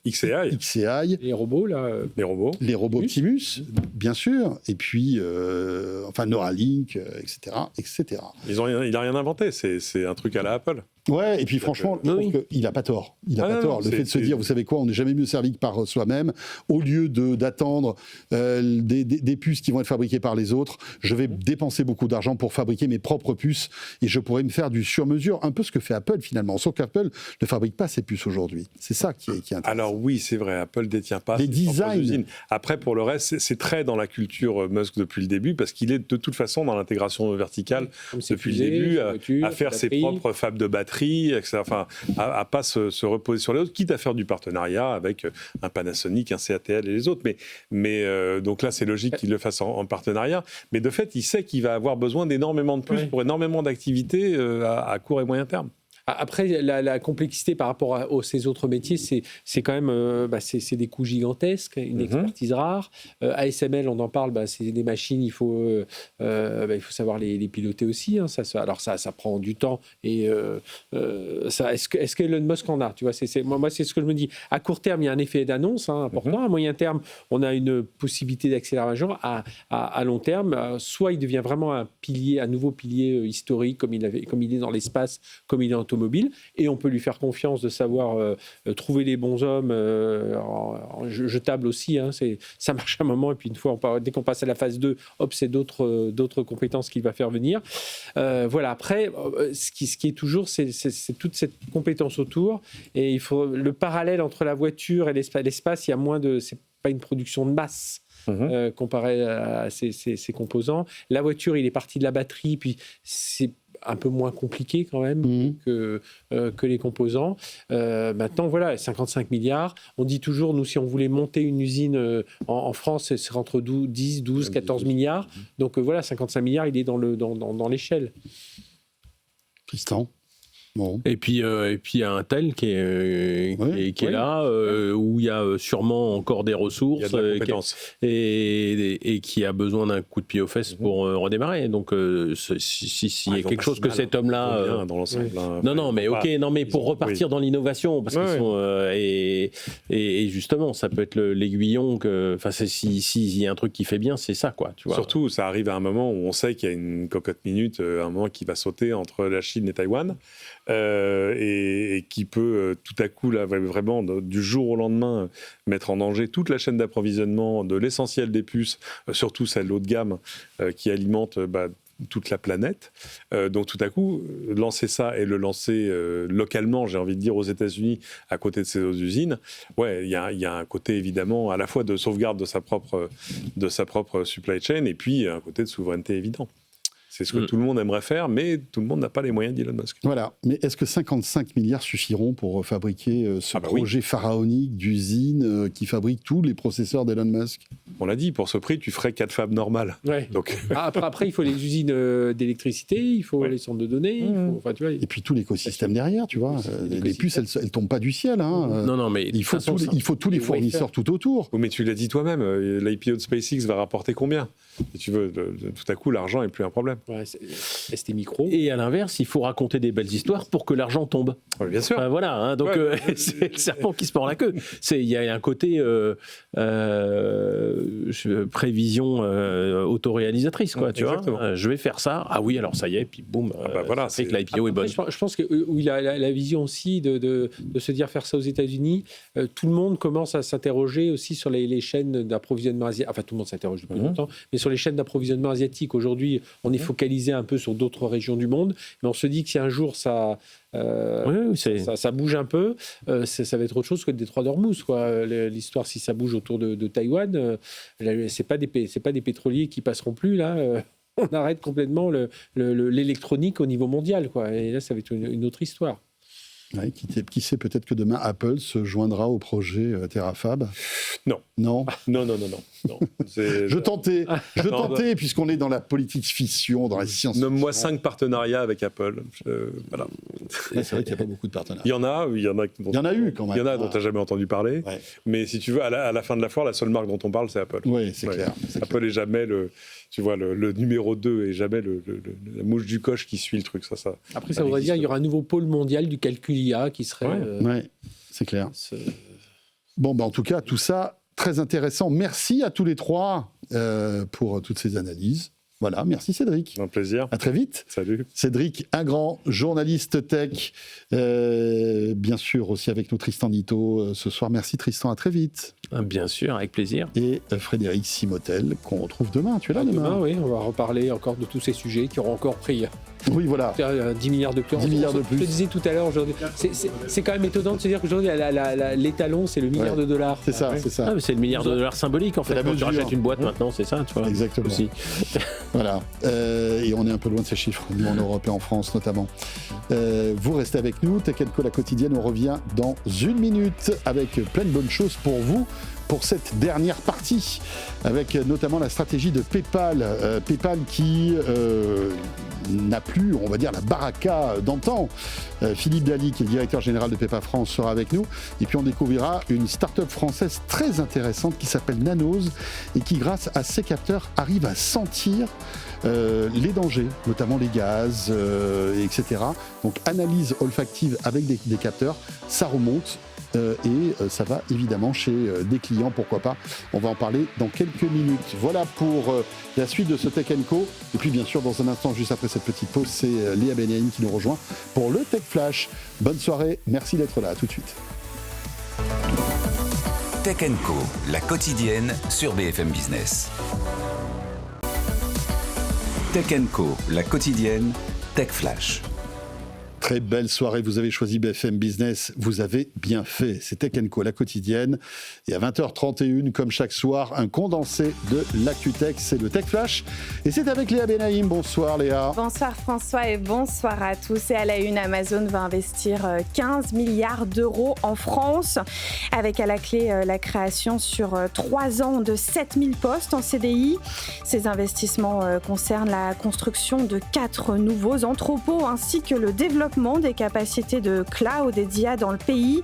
XAI. Les robots, là. Les robots Optimus, bien sûr. Et puis, Neuralink, etc., etc. Il n'a rien inventé, c'est un truc à la Apple. Ouais, et puis franchement, je trouve qu'il n'a pas tort. Il n'a pas tort. Le fait de se dire, vous savez quoi, on n'est jamais mieux servi que par soi-même. Au lieu d'attendre des puces qui vont être fabriquées par les autres, je vais dépenser beaucoup d'argent pour fabriquer mes propres puces et je pourrais me faire du sur-mesure, un peu ce que fait Apple finalement. Sauf qu'Apple ne fabrique pas ses puces aujourd'hui. C'est ça qui est intéressant. Alors oui, c'est vrai, Apple ne détient pas les designs. Après, pour le reste, c'est très dans la culture Musk depuis le début, parce qu'il est de toute façon dans l'intégration verticale depuis le début, à faire ses propres fabs de batteries, etc. Enfin, à pas se reposer sur les autres, quitte à faire du partenariat avec un Panasonic, un CATL et les autres. Mais donc là, c'est logique qu'il le fasse en partenariat. Mais de fait, il sait qu'il va avoir besoin d'énormément de puces pour énormément d'activités à court et moyen terme. Après, la complexité par rapport à ces autres métiers, c'est quand même c'est des coûts gigantesques, une expertise rare. ASML, on en parle, c'est des machines, il faut savoir les piloter aussi. Hein, alors ça prend du temps. Et est-ce qu'Elon Musk en a, tu vois, moi, c'est ce que je me dis. À court terme, il y a un effet d'annonce important. À moyen terme, on a une possibilité d'accélération. À long terme, soit il devient vraiment un nouveau pilier historique, comme il est dans l'espace, comme il est en automobile, et on peut lui faire confiance de savoir trouver les bons hommes en jetable aussi, hein, ça marche un moment, et puis une fois, dès qu'on passe à la phase 2, hop, c'est d'autres compétences qu'il va faire venir. Voilà, après, ce qui est toujours, c'est toute cette compétence autour, et il faut le parallèle entre la voiture et l'espace, il y a moins de... C'est pas une production de masse. Comparé à ces composants. La voiture, il est parti de la batterie, puis c'est un peu moins compliqué quand même que les composants. Maintenant, voilà, 55 milliards. On dit toujours, nous, si on voulait monter une usine en France, ce serait entre 10, 12, 14 milliards. Donc voilà, 55 milliards, il est dans l'échelle. Tristan. Bon. Et puis il y a Intel qui est là, où il y a sûrement encore des ressources, il y a de la compétence. et qui a besoin d'un coup de pied aux fesses pour redémarrer. Donc s'il y a quelque chose que cet homme-là, dans l'ensemble, mais pour repartir dans l'innovation, parce qu'ils sont et justement, ça peut être l'aiguillon que, enfin, s'il y a un truc qui fait bien, c'est ça, quoi. Tu vois. Surtout, ça arrive à un moment où on sait qu'il y a une cocotte minute, un moment qui va sauter entre la Chine et Taïwan. Et qui peut tout à coup, là, vraiment, du jour au lendemain, mettre en danger toute la chaîne d'approvisionnement de l'essentiel des puces, surtout celle haut de gamme qui alimente toute la planète. Donc tout à coup, lancer ça et le lancer localement, j'ai envie de dire, aux États-Unis, à côté de ces autres usines, il y a un côté évidemment à la fois de sauvegarde de sa propre supply chain et puis un côté de souveraineté évident. C'est ce que tout le monde aimerait faire, mais tout le monde n'a pas les moyens d'Elon Musk. Voilà. Mais est-ce que 55 milliards suffiront pour fabriquer ce projet pharaonique d'usine qui fabrique tous les processeurs d'Elon Musk ? On l'a dit, pour ce prix, tu ferais 4 fabs normales. Ouais. Donc... Après, il faut les usines d'électricité, il faut les centres de données. Et puis tout l'écosystème derrière, tu vois. Les puces, elles ne tombent pas du ciel. Hein. Non, mais il faut tous les fournisseurs tout autour. Oui, mais tu l'as dit toi-même, l'IPO de SpaceX va rapporter combien ? Si tu veux, tout à coup, l'argent n'est plus un problème. ST Micro. Et à l'inverse, il faut raconter des belles histoires pour que l'argent tombe. Oui, bien sûr. Voilà, hein, donc c'est le serpent qui se mord la queue. Il y a un côté prévision autoréalisatrice, quoi, tu vois. Je vais faire ça. Ah oui, alors ça y est, puis boum, voilà, c'est que l'IPO est bonne. Je pense que il a la vision aussi de se dire faire ça aux États-Unis. Tout le monde commence à s'interroger aussi sur les chaînes d'approvisionnement asiatiques. Enfin, tout le monde s'interroge depuis longtemps, mais sur les chaînes d'approvisionnement asiatiques. Aujourd'hui, on est focalisé un peu sur d'autres régions du monde, mais on se dit que si un jour ça bouge un peu, ça va être autre chose que le détroit d'Ormuz, quoi. L'histoire, si ça bouge autour de Taïwan, c'est pas des pétroliers qui passeront plus là. On arrête complètement l'électronique au niveau mondial, quoi. Et là, ça va être une autre histoire. Ouais, qui sait, peut-être que demain, Apple se joindra au projet Terafab. Non. Non. Non. Je tentais, puisqu'on est dans la politique fiction, dans la science. Nomme-moi 5 partenariats avec Apple. Voilà. Ouais, c'est vrai qu'il n'y a pas beaucoup de partenariats. Il y en a eu quand même. Il y en a dont tu n'as jamais entendu parler. Ouais. Mais si tu veux, à la fin de la foire, la seule marque dont on parle, c'est Apple. Oui, c'est clair. Apple n'est jamais le numéro 2 et jamais la mouche du coche qui suit le truc. Après, ça voudrait dire qu'il y aura un nouveau pôle mondial du calcul IA qui serait... Oui, c'est clair. Bon, en tout cas, tout ça, très intéressant. Merci à tous les trois pour toutes ces analyses. Voilà, merci Cédric. Un plaisir. À très vite. Salut. Cédric Ingrand, journaliste tech. Bien sûr, aussi avec nous Tristan Nito ce soir. Merci Tristan, à très vite. Bien sûr, avec plaisir. Et Frédéric Simotel, qu'on retrouve demain. Tu es là demain? Oui, on va reparler encore de tous ces sujets qui auront encore pris... Oui, voilà. 10 milliards de plus. 10 milliards de plus. Je te disais tout à l'heure, aujourd'hui, c'est quand même étonnant de se dire qu'aujourd'hui, l'étalon, c'est le milliard de dollars. C'est ça, c'est ça. Ah, mais c'est le milliard de dollars symbolique, en fait. Quand tu rachètes une boîte maintenant, c'est ça, tu vois. Exactement. Aussi. Voilà. Et on est un peu loin de ces chiffres, nous en Europe et en France notamment. Vous restez avec nous. Tech & Co, la quotidienne, on revient dans 1 minute avec plein de bonnes choses pour vous. Pour cette dernière partie, avec notamment la stratégie de PayPal. PayPal qui n'a plus, on va dire, la baraka d'antan. Philippe Daly, qui est le directeur général de PayPal France, sera avec nous. Et puis on découvrira une start-up française très intéressante qui s'appelle Nanos et qui, grâce à ses capteurs, arrive à sentir les dangers, notamment les gaz, etc. Donc analyse olfactive avec des capteurs, ça remonte. Et ça va évidemment chez des clients, pourquoi pas. On va en parler dans quelques minutes. Voilà pour la suite de ce Tech & Co. Et puis bien sûr, dans un instant, juste après cette petite pause, c'est Léa Benaïm qui nous rejoint pour le Tech Flash. Bonne soirée, merci d'être là, à tout de suite. Tech & Co, la quotidienne sur BFM Business. Tech & Co, la quotidienne, Tech Flash. Très belle soirée, vous avez choisi BFM Business, vous avez bien fait. C'est Tech & Co, la quotidienne. Et à 20h31, comme chaque soir, un condensé de l'ActuTech, c'est le Tech Flash. Et c'est avec Léa Benaïm. Bonsoir Léa. Bonsoir François et bonsoir à tous. Et à la une, Amazon va investir 15 milliards d'euros en France, avec à la clé la création sur 3 ans de 7000 postes en CDI. Ces investissements concernent la construction de 4 nouveaux entrepôts ainsi que le développement des capacités de cloud et d'IA dans le pays.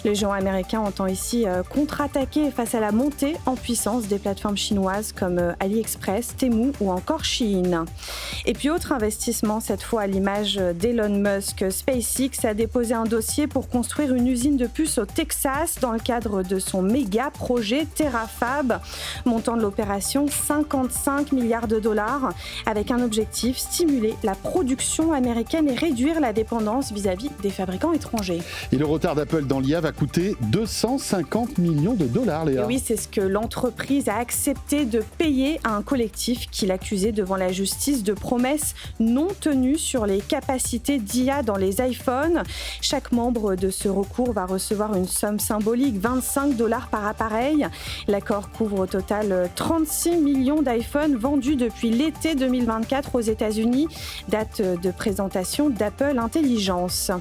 Le géant américain entend ici contre-attaquer face à la montée en puissance des plateformes chinoises comme AliExpress, Temu ou encore Shein. Et puis autre investissement, cette fois à l'image d'Elon Musk, SpaceX a déposé un dossier pour construire une usine de puces au Texas dans le cadre de son méga projet Terafab. Montant de l'opération 55 milliards de dollars, avec un objectif, stimuler la production américaine et réduire la dépendance vis-à-vis des fabricants étrangers. Et le retard d'Apple dans l'IA va coûter 250 millions de dollars, Léa. Et oui, c'est ce que l'entreprise a accepté de payer à un collectif qui l'accusait devant la justice de promesses non tenues sur les capacités d'IA dans les iPhones. Chaque membre de ce recours va recevoir une somme symbolique, 25 $ par appareil. L'accord couvre au total 36 millions d'iPhones vendus depuis l'été 2024 aux États-Unis, date de présentation d'Apple Intelligence.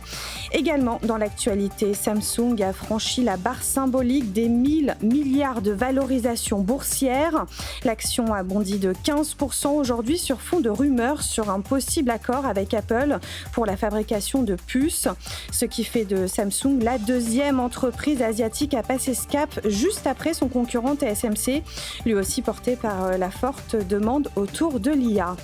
Également dans l'actualité, Samsung a franchi la barre symbolique des 1000 milliards de valorisation boursière. L'action a bondi de 15% aujourd'hui sur fond de rumeurs sur un possible accord avec Apple pour la fabrication de puces, ce qui fait de Samsung la deuxième entreprise asiatique à passer ce cap juste après son concurrent TSMC, lui aussi porté par la forte demande autour de l'IA.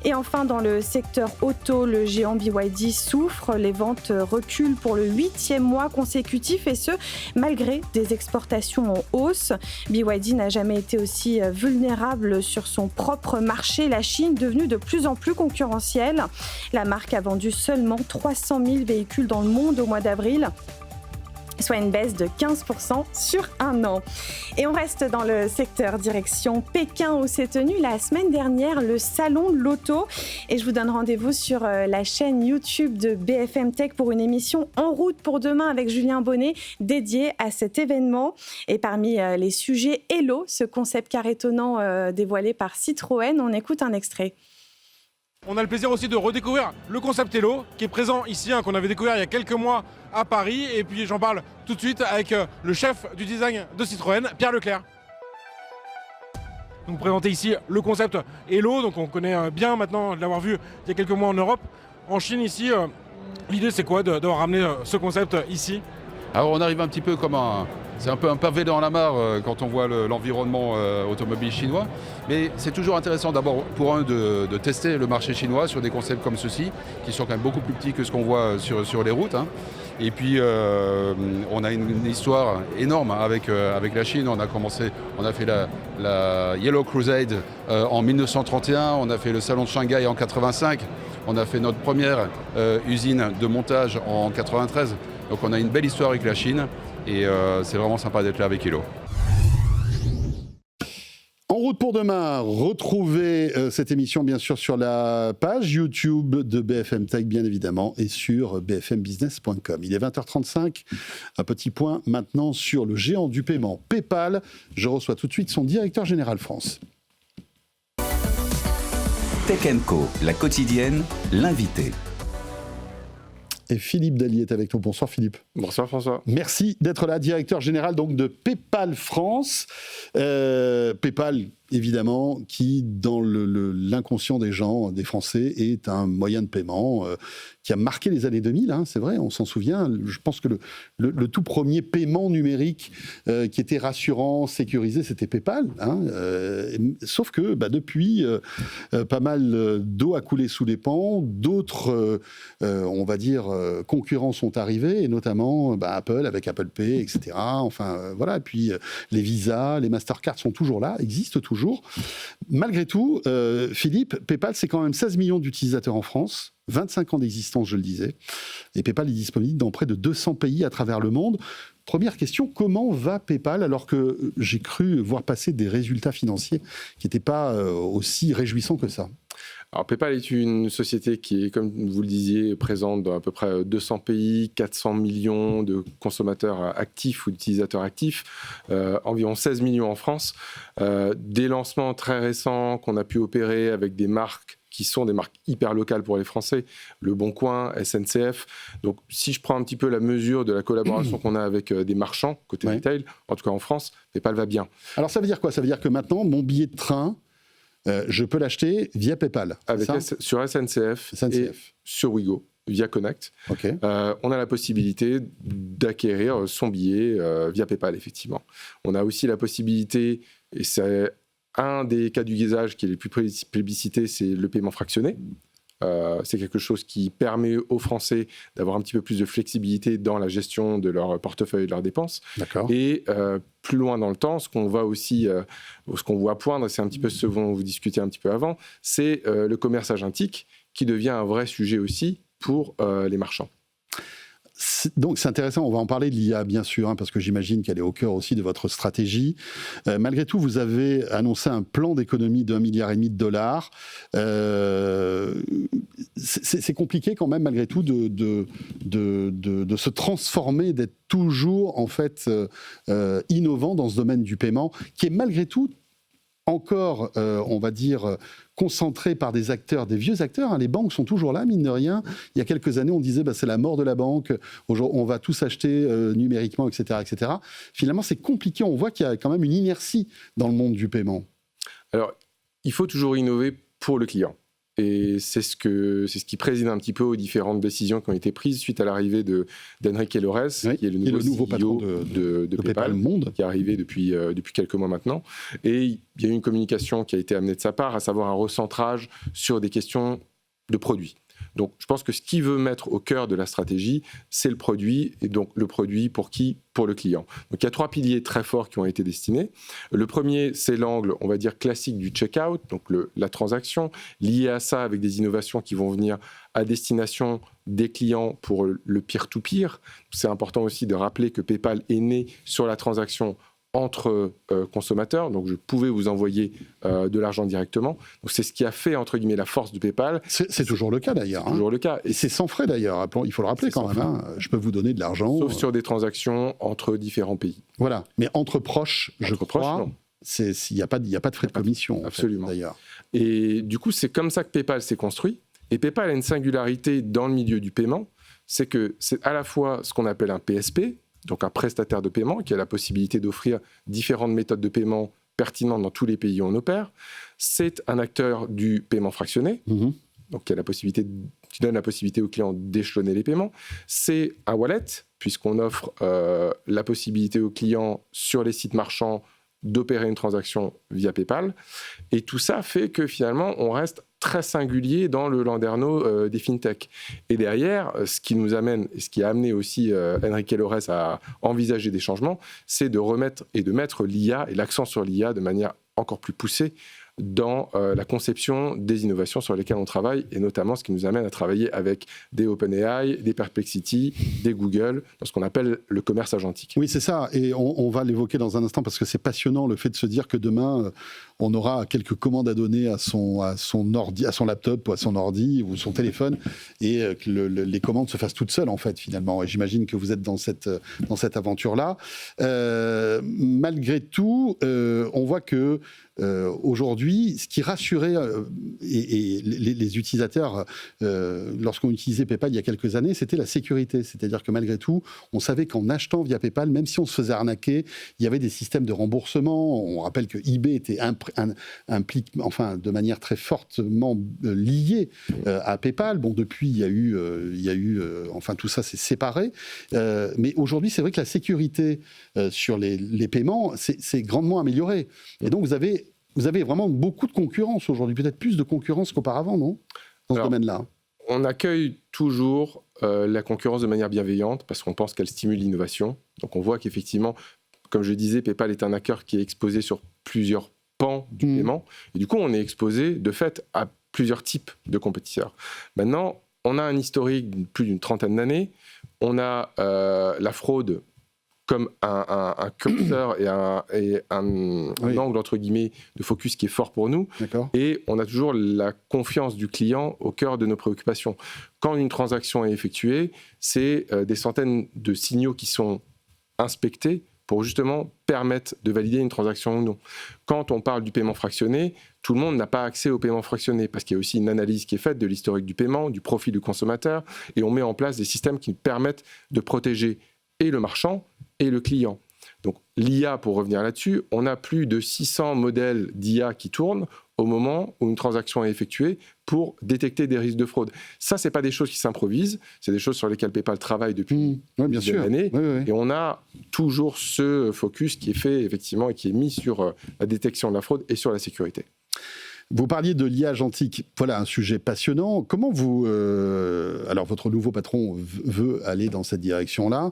Et enfin, dans le secteur auto, le géant BYD souffre. Les ventes reculent pour le 8e mois consécutif et ce, malgré des exportations en hausse. BYD n'a jamais été aussi vulnérable sur son propre marché, la Chine devenue de plus en plus concurrentielle. La marque a vendu seulement 300 000 véhicules dans le monde au mois d'avril, soit une baisse de 15% sur un an. Et on reste dans le secteur direction Pékin où s'est tenu la semaine dernière le salon de l'auto. Et je vous donne rendez-vous sur la chaîne YouTube de BFM Tech pour une émission En route pour demain avec Julien Bonnet dédiée à cet événement. Et parmi les sujets Hello, ce concept car étonnant dévoilé par Citroën, on écoute un extrait. On a le plaisir aussi de redécouvrir le concept Hello, qui est présent ici, qu'on avait découvert il y a quelques mois à Paris. Et puis j'en parle tout de suite avec le chef du design de Citroën, Pierre Leclerc. Donc présenter ici le concept Hello, donc on connaît bien maintenant de l'avoir vu il y a quelques mois en Europe. En Chine ici, l'idée c'est quoi d'avoir ramené ce concept ici? Alors on arrive un petit peu comme c'est un peu un pavé dans la mare quand on voit l'environnement automobile chinois. Mais c'est toujours intéressant d'abord pour de tester le marché chinois sur des concepts comme ceux-ci, qui sont quand même beaucoup plus petits que ce qu'on voit sur les routes. Et puis on a une histoire énorme avec la Chine. On a fait la Yellow Crusade en 1931, on a fait le salon de Shanghai en 85, on a fait notre première usine de montage en 93. Donc on a une belle histoire avec la Chine et c'est vraiment sympa d'être là avec Hello. En route pour demain, retrouvez cette émission bien sûr sur la page YouTube de BFM Tech bien évidemment et sur bfmbusiness.com. Il est 20h35, un petit point maintenant sur le géant du paiement PayPal. Je reçois tout de suite son directeur général France. Tech & Co, la quotidienne, l'invité. Et Philippe Dallier est avec nous. Bonsoir Philippe. Bonsoir François. Merci d'être là, directeur général donc de PayPal France. PayPal, évidemment, qui dans l'inconscient des gens, des Français, est un moyen de paiement qui a marqué les années 2000, c'est vrai, on s'en souvient. Je pense que le tout premier paiement numérique qui était rassurant, sécurisé, c'était PayPal. Sauf que depuis, pas mal d'eau a coulé sous les ponts, d'autres, on va dire, concurrents sont arrivés, et notamment Apple avec Apple Pay, etc. Enfin, voilà. Et puis les Visa, les Mastercard sont toujours là, existent toujours. Malgré tout, Philippe, PayPal, c'est quand même 16 millions d'utilisateurs en France, 25 ans d'existence, je le disais. Et PayPal est disponible dans près de 200 pays à travers le monde. Première question, comment va PayPal alors que j'ai cru voir passer des résultats financiers qui n'étaient pas aussi réjouissants que ça? Alors PayPal est une société qui est, comme vous le disiez, présente dans à peu près 200 pays, 400 millions de consommateurs actifs ou d'utilisateurs actifs, environ 16 millions en France. Des lancements très récents qu'on a pu opérer avec des marques qui sont des marques hyper locales pour les Français, Le Bon Coin, SNCF. Donc, si je prends un petit peu la mesure de la collaboration qu'on a avec des marchands, côté retail, en tout cas en France, PayPal va bien. Alors, ça veut dire quoi? Ça veut dire que maintenant, mon billet de train, je peux l'acheter via PayPal. Sur SNCF et sur Ouigo, via Connect. Okay. On a la possibilité d'acquérir son billet via PayPal, effectivement. On a aussi la possibilité, et c'est un des cas d'usage qui est le plus plébiscité, c'est le paiement fractionné. C'est quelque chose qui permet aux Français d'avoir un petit peu plus de flexibilité dans la gestion de leur portefeuille et de leurs dépenses. D'accord. Et plus loin dans le temps, ce qu'on voit poindre, c'est un petit peu ce dont vous discutiez un petit peu avant, c'est le commerce agentique qui devient un vrai sujet aussi pour les marchands. Donc c'est intéressant, on va en parler de l'IA bien sûr, parce que j'imagine qu'elle est au cœur aussi de votre stratégie. Malgré tout, vous avez annoncé un plan d'économie d'1,5 milliard $. C'est compliqué quand même malgré tout de se transformer, d'être toujours en fait innovant dans ce domaine du paiement, qui est malgré tout encore, on va dire, concentré par des acteurs, des vieux acteurs. Les banques sont toujours là, mine de rien. Il y a quelques années, on disait c'est la mort de la banque, on va tous acheter numériquement, etc., etc. Finalement, c'est compliqué. On voit qu'il y a quand même une inertie dans le monde du paiement. Alors, il faut toujours innover pour le client. Et c'est ce qui préside un petit peu aux différentes décisions qui ont été prises suite à l'arrivée d'Enrique Lores, qui est le nouveau patron de PayPal Monde, qui est arrivé depuis quelques mois maintenant. Et il y a eu une communication qui a été amenée de sa part, à savoir un recentrage sur des questions de produits. Donc, je pense que ce qu'il veut mettre au cœur de la stratégie, c'est le produit. Et donc, le produit pour qui? Pour le client. Donc, il y a 3 piliers très forts qui ont été destinés. Le premier, c'est l'angle, on va dire, classique du checkout, donc la transaction, lié à ça avec des innovations qui vont venir à destination des clients pour le peer-to-peer. C'est important aussi de rappeler que PayPal est né sur la transaction entre consommateurs, donc je pouvais vous envoyer de l'argent directement. Donc c'est ce qui a fait, entre guillemets, la force de PayPal. C'est toujours le cas d'ailleurs. C'est toujours le cas. Et c'est sans frais d'ailleurs, il faut le rappeler quand même. Je peux vous donner de l'argent. Sauf sur des transactions entre différents pays. Voilà, mais entre proches, je crois, il n'y a pas de frais de commission. Absolument. D'ailleurs. Et du coup, c'est comme ça que PayPal s'est construit. Et PayPal a une singularité dans le milieu du paiement, c'est que c'est à la fois ce qu'on appelle un PSP, donc un prestataire de paiement, qui a la possibilité d'offrir différentes méthodes de paiement pertinentes dans tous les pays où on opère. C'est un acteur du paiement fractionné, donc qui donne la possibilité aux clients d'échelonner les paiements. C'est un wallet, puisqu'on offre la possibilité aux clients sur les sites marchands d'opérer une transaction via PayPal. Et tout ça fait que finalement, on reste très singulier dans le landerneau des fintech. Et derrière, ce qui nous amène, et ce qui a amené aussi Enrique Lores à envisager des changements, c'est de remettre et de mettre l'IA et l'accent sur l'IA de manière encore plus poussée dans la conception des innovations sur lesquelles on travaille, et notamment ce qui nous amène à travailler avec des OpenAI, des Perplexity, des Google, dans ce qu'on appelle le commerce agentique. Oui, c'est ça, et on va l'évoquer dans un instant, parce que c'est passionnant le fait de se dire que demain, on aura quelques commandes à donner à son ordi, à son laptop, ou à son ordi, ou son téléphone, et que les commandes se fassent toutes seules, en fait, finalement. Et j'imagine que vous êtes dans cette aventure-là. Malgré tout, on voit que aujourd'hui, ce qui rassurait les utilisateurs lorsqu'on utilisait PayPal il y a quelques années, c'était la sécurité. C'est-à-dire que malgré tout, on savait qu'en achetant via PayPal, même si on se faisait arnaquer, il y avait des systèmes de remboursement. On rappelle que eBay était de manière très fortement liée à PayPal. Bon, depuis, il y a eu tout ça s'est séparé. Mais aujourd'hui, c'est vrai que la sécurité sur les paiements, c'est grandement amélioré. Et donc, vous avez vraiment beaucoup de concurrence aujourd'hui, peut-être plus de concurrence qu'auparavant, non ? Dans ce domaine-là. On accueille toujours la concurrence de manière bienveillante parce qu'on pense qu'elle stimule l'innovation. Donc on voit qu'effectivement, comme je disais, PayPal est un acteur qui est exposé sur plusieurs pans du paiement. Et du coup, on est exposé de fait à plusieurs types de compétiteurs. Maintenant, on a un historique de plus d'une trentaine d'années. On a la fraude comme un curseur et un angle, entre guillemets, de focus qui est fort pour nous. D'accord. Et on a toujours la confiance du client au cœur de nos préoccupations. Quand une transaction est effectuée, c'est des centaines de signaux qui sont inspectés pour justement permettre de valider une transaction ou non. Quand on parle du paiement fractionné, tout le monde n'a pas accès au paiement fractionné parce qu'il y a aussi une analyse qui est faite de l'historique du paiement, du profil du consommateur, et on met en place des systèmes qui permettent de protéger et le marchand et le client. Donc l'IA, pour revenir là-dessus, on a plus de 600 modèles d'IA qui tournent au moment où une transaction est effectuée pour détecter des risques de fraude. Ça, ce n'est pas des choses qui s'improvisent, c'est des choses sur lesquelles PayPal travaille depuis des années. Et on a toujours ce focus qui est fait, effectivement, et qui est mis sur la détection de la fraude et sur la sécurité. Vous parliez de l'IA agentique, voilà un sujet passionnant. Comment alors votre nouveau patron veut aller dans cette direction-là,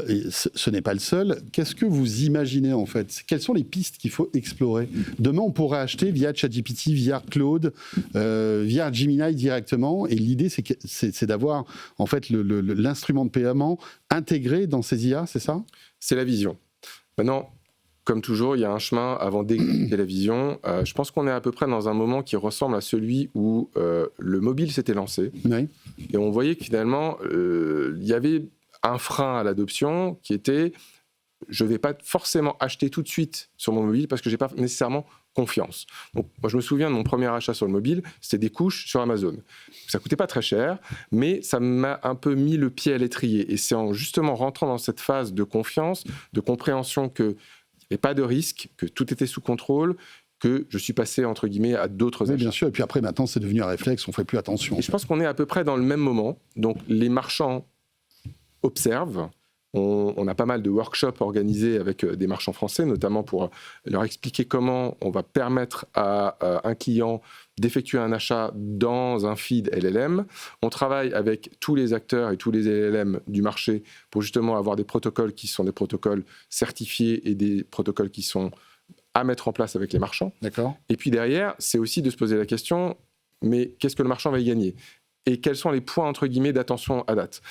et ce n'est pas le seul. Qu'est-ce que vous imaginez en fait ? Quelles sont les pistes qu'il faut explorer ? Demain, on pourrait acheter via ChatGPT, via Claude, via Gemini directement, et l'idée c'est d'avoir en fait l'instrument de paiement intégré dans ces IA, c'est ça ? C'est la vision. Maintenant, comme toujours, il y a un chemin avant d'exécuter la vision. Je pense qu'on est à peu près dans un moment qui ressemble à celui où le mobile s'était lancé. Oui. Et on voyait que finalement, il y avait un frein à l'adoption qui était « je ne vais pas forcément acheter tout de suite sur mon mobile parce que je n'ai pas nécessairement confiance ». Donc, moi, je me souviens de mon premier achat sur le mobile, c'était des couches sur Amazon. Ça ne coûtait pas très cher, mais ça m'a un peu mis le pied à l'étrier. Et c'est en justement rentrant dans cette phase de confiance, de compréhension que et pas de risque, que tout était sous contrôle, que je suis passé, entre guillemets, à d'autres achats. Bien sûr, et puis après, maintenant, c'est devenu un réflexe, on ne fait plus attention. Et je pense qu'on est à peu près dans le même moment. Donc, les marchands observent. On a pas mal de workshops organisés avec des marchands français, notamment pour leur expliquer comment on va permettre à un client d'effectuer un achat dans un feed LLM. On travaille avec tous les acteurs et tous les LLM du marché pour justement avoir des protocoles qui sont des protocoles certifiés et des protocoles qui sont à mettre en place avec les marchands. D'accord. Et puis derrière, c'est aussi de se poser la question, mais qu'est-ce que le marchand va y gagner ? Et quels sont les points, entre guillemets, d'attention à date ?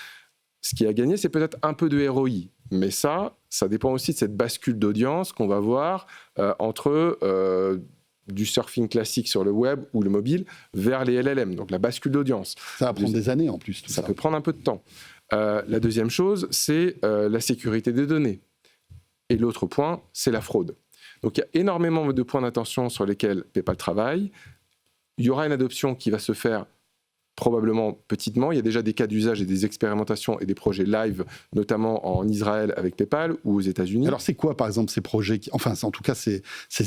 Ce qui a gagné, c'est peut-être un peu de ROI. Mais ça dépend aussi de cette bascule d'audience qu'on va voir entre du surfing classique sur le web ou le mobile vers les LLM, donc la bascule d'audience. Ça va prendre des années en plus. Ça peut prendre un peu de temps. La deuxième chose, c'est la sécurité des données. Et l'autre point, c'est la fraude. Donc il y a énormément de points d'attention sur lesquels PayPal travaille. il y aura une adoption qui va se faire probablement petitement. Il y a déjà des cas d'usage et des expérimentations et des projets live, notamment en Israël avec PayPal ou aux États-Unis. Alors c'est quoi, par exemple, ces projets, en tout cas ces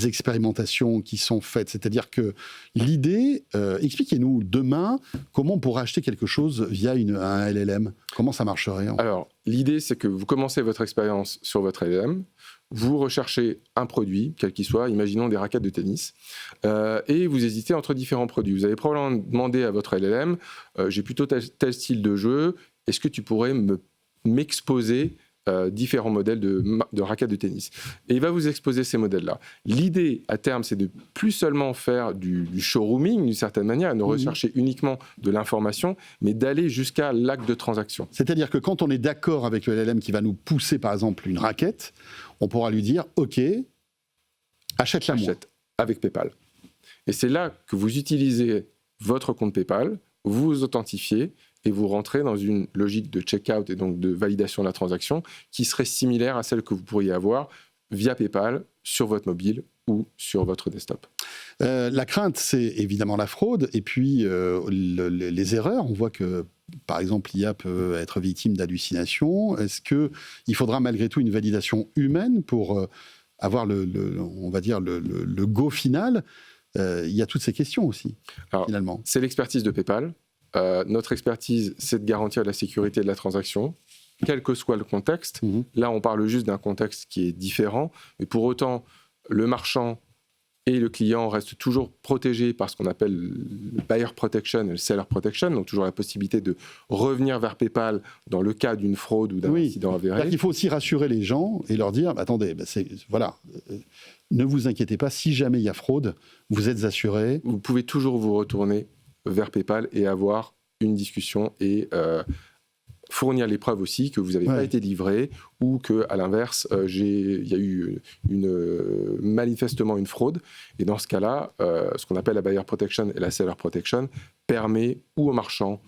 expérimentations qui sont faites? C'est-à-dire que l'idée, expliquez-nous demain comment on pourra acheter quelque chose via un LLM. Comment ça marcherait? Alors l'idée, c'est que vous commencez votre expérience sur votre LLM, vous recherchez un produit, quel qu'il soit, imaginons des raquettes de tennis, et vous hésitez entre différents produits. Vous avez probablement demandé à votre LLM, j'ai plutôt tel style de jeu, est-ce que tu pourrais m'exposer différents modèles de raquettes de tennis? Et il va vous exposer ces modèles-là. L'idée, à terme, c'est de plus seulement faire du showrooming, d'une certaine manière, et de rechercher uniquement de l'information, mais d'aller jusqu'à l'acte de transaction. C'est-à-dire que quand on est d'accord avec le LLM qui va nous pousser, par exemple, une raquette, on pourra lui dire « Ok, achète-la moi ». Achète avec PayPal. Et c'est là que vous utilisez votre compte PayPal, vous vous authentifiez et vous rentrez dans une logique de check-out et donc de validation de la transaction qui serait similaire à celle que vous pourriez avoir via PayPal sur votre mobile ou sur votre desktop. La crainte, c'est évidemment la fraude et puis les erreurs. On voit que, par exemple, l'IA peut être victime d'hallucinations. Est-ce qu'il faudra malgré tout une validation humaine pour avoir on va dire le go final? Il y a toutes ces questions aussi, finalement. C'est l'expertise de PayPal. Notre expertise, c'est de garantir la sécurité de la transaction, quel que soit le contexte. Là, on parle juste d'un contexte qui est différent, mais pour autant, le marchand et le client restent toujours protégés par ce qu'on appelle le buyer protection et le seller protection, donc toujours la possibilité de revenir vers PayPal dans le cas d'une fraude ou d'un incident avéré. Il faut aussi rassurer les gens et leur dire, attendez, ne vous inquiétez pas, si jamais il y a fraude, vous êtes assurés. Vous pouvez toujours vous retourner vers PayPal et avoir une discussion et fournir les preuves aussi que vous n'avez pas été livré ou qu'à l'inverse, il y a eu manifestement une fraude. Et dans ce cas-là, ce qu'on appelle la buyer protection et la seller protection permet ou aux marchands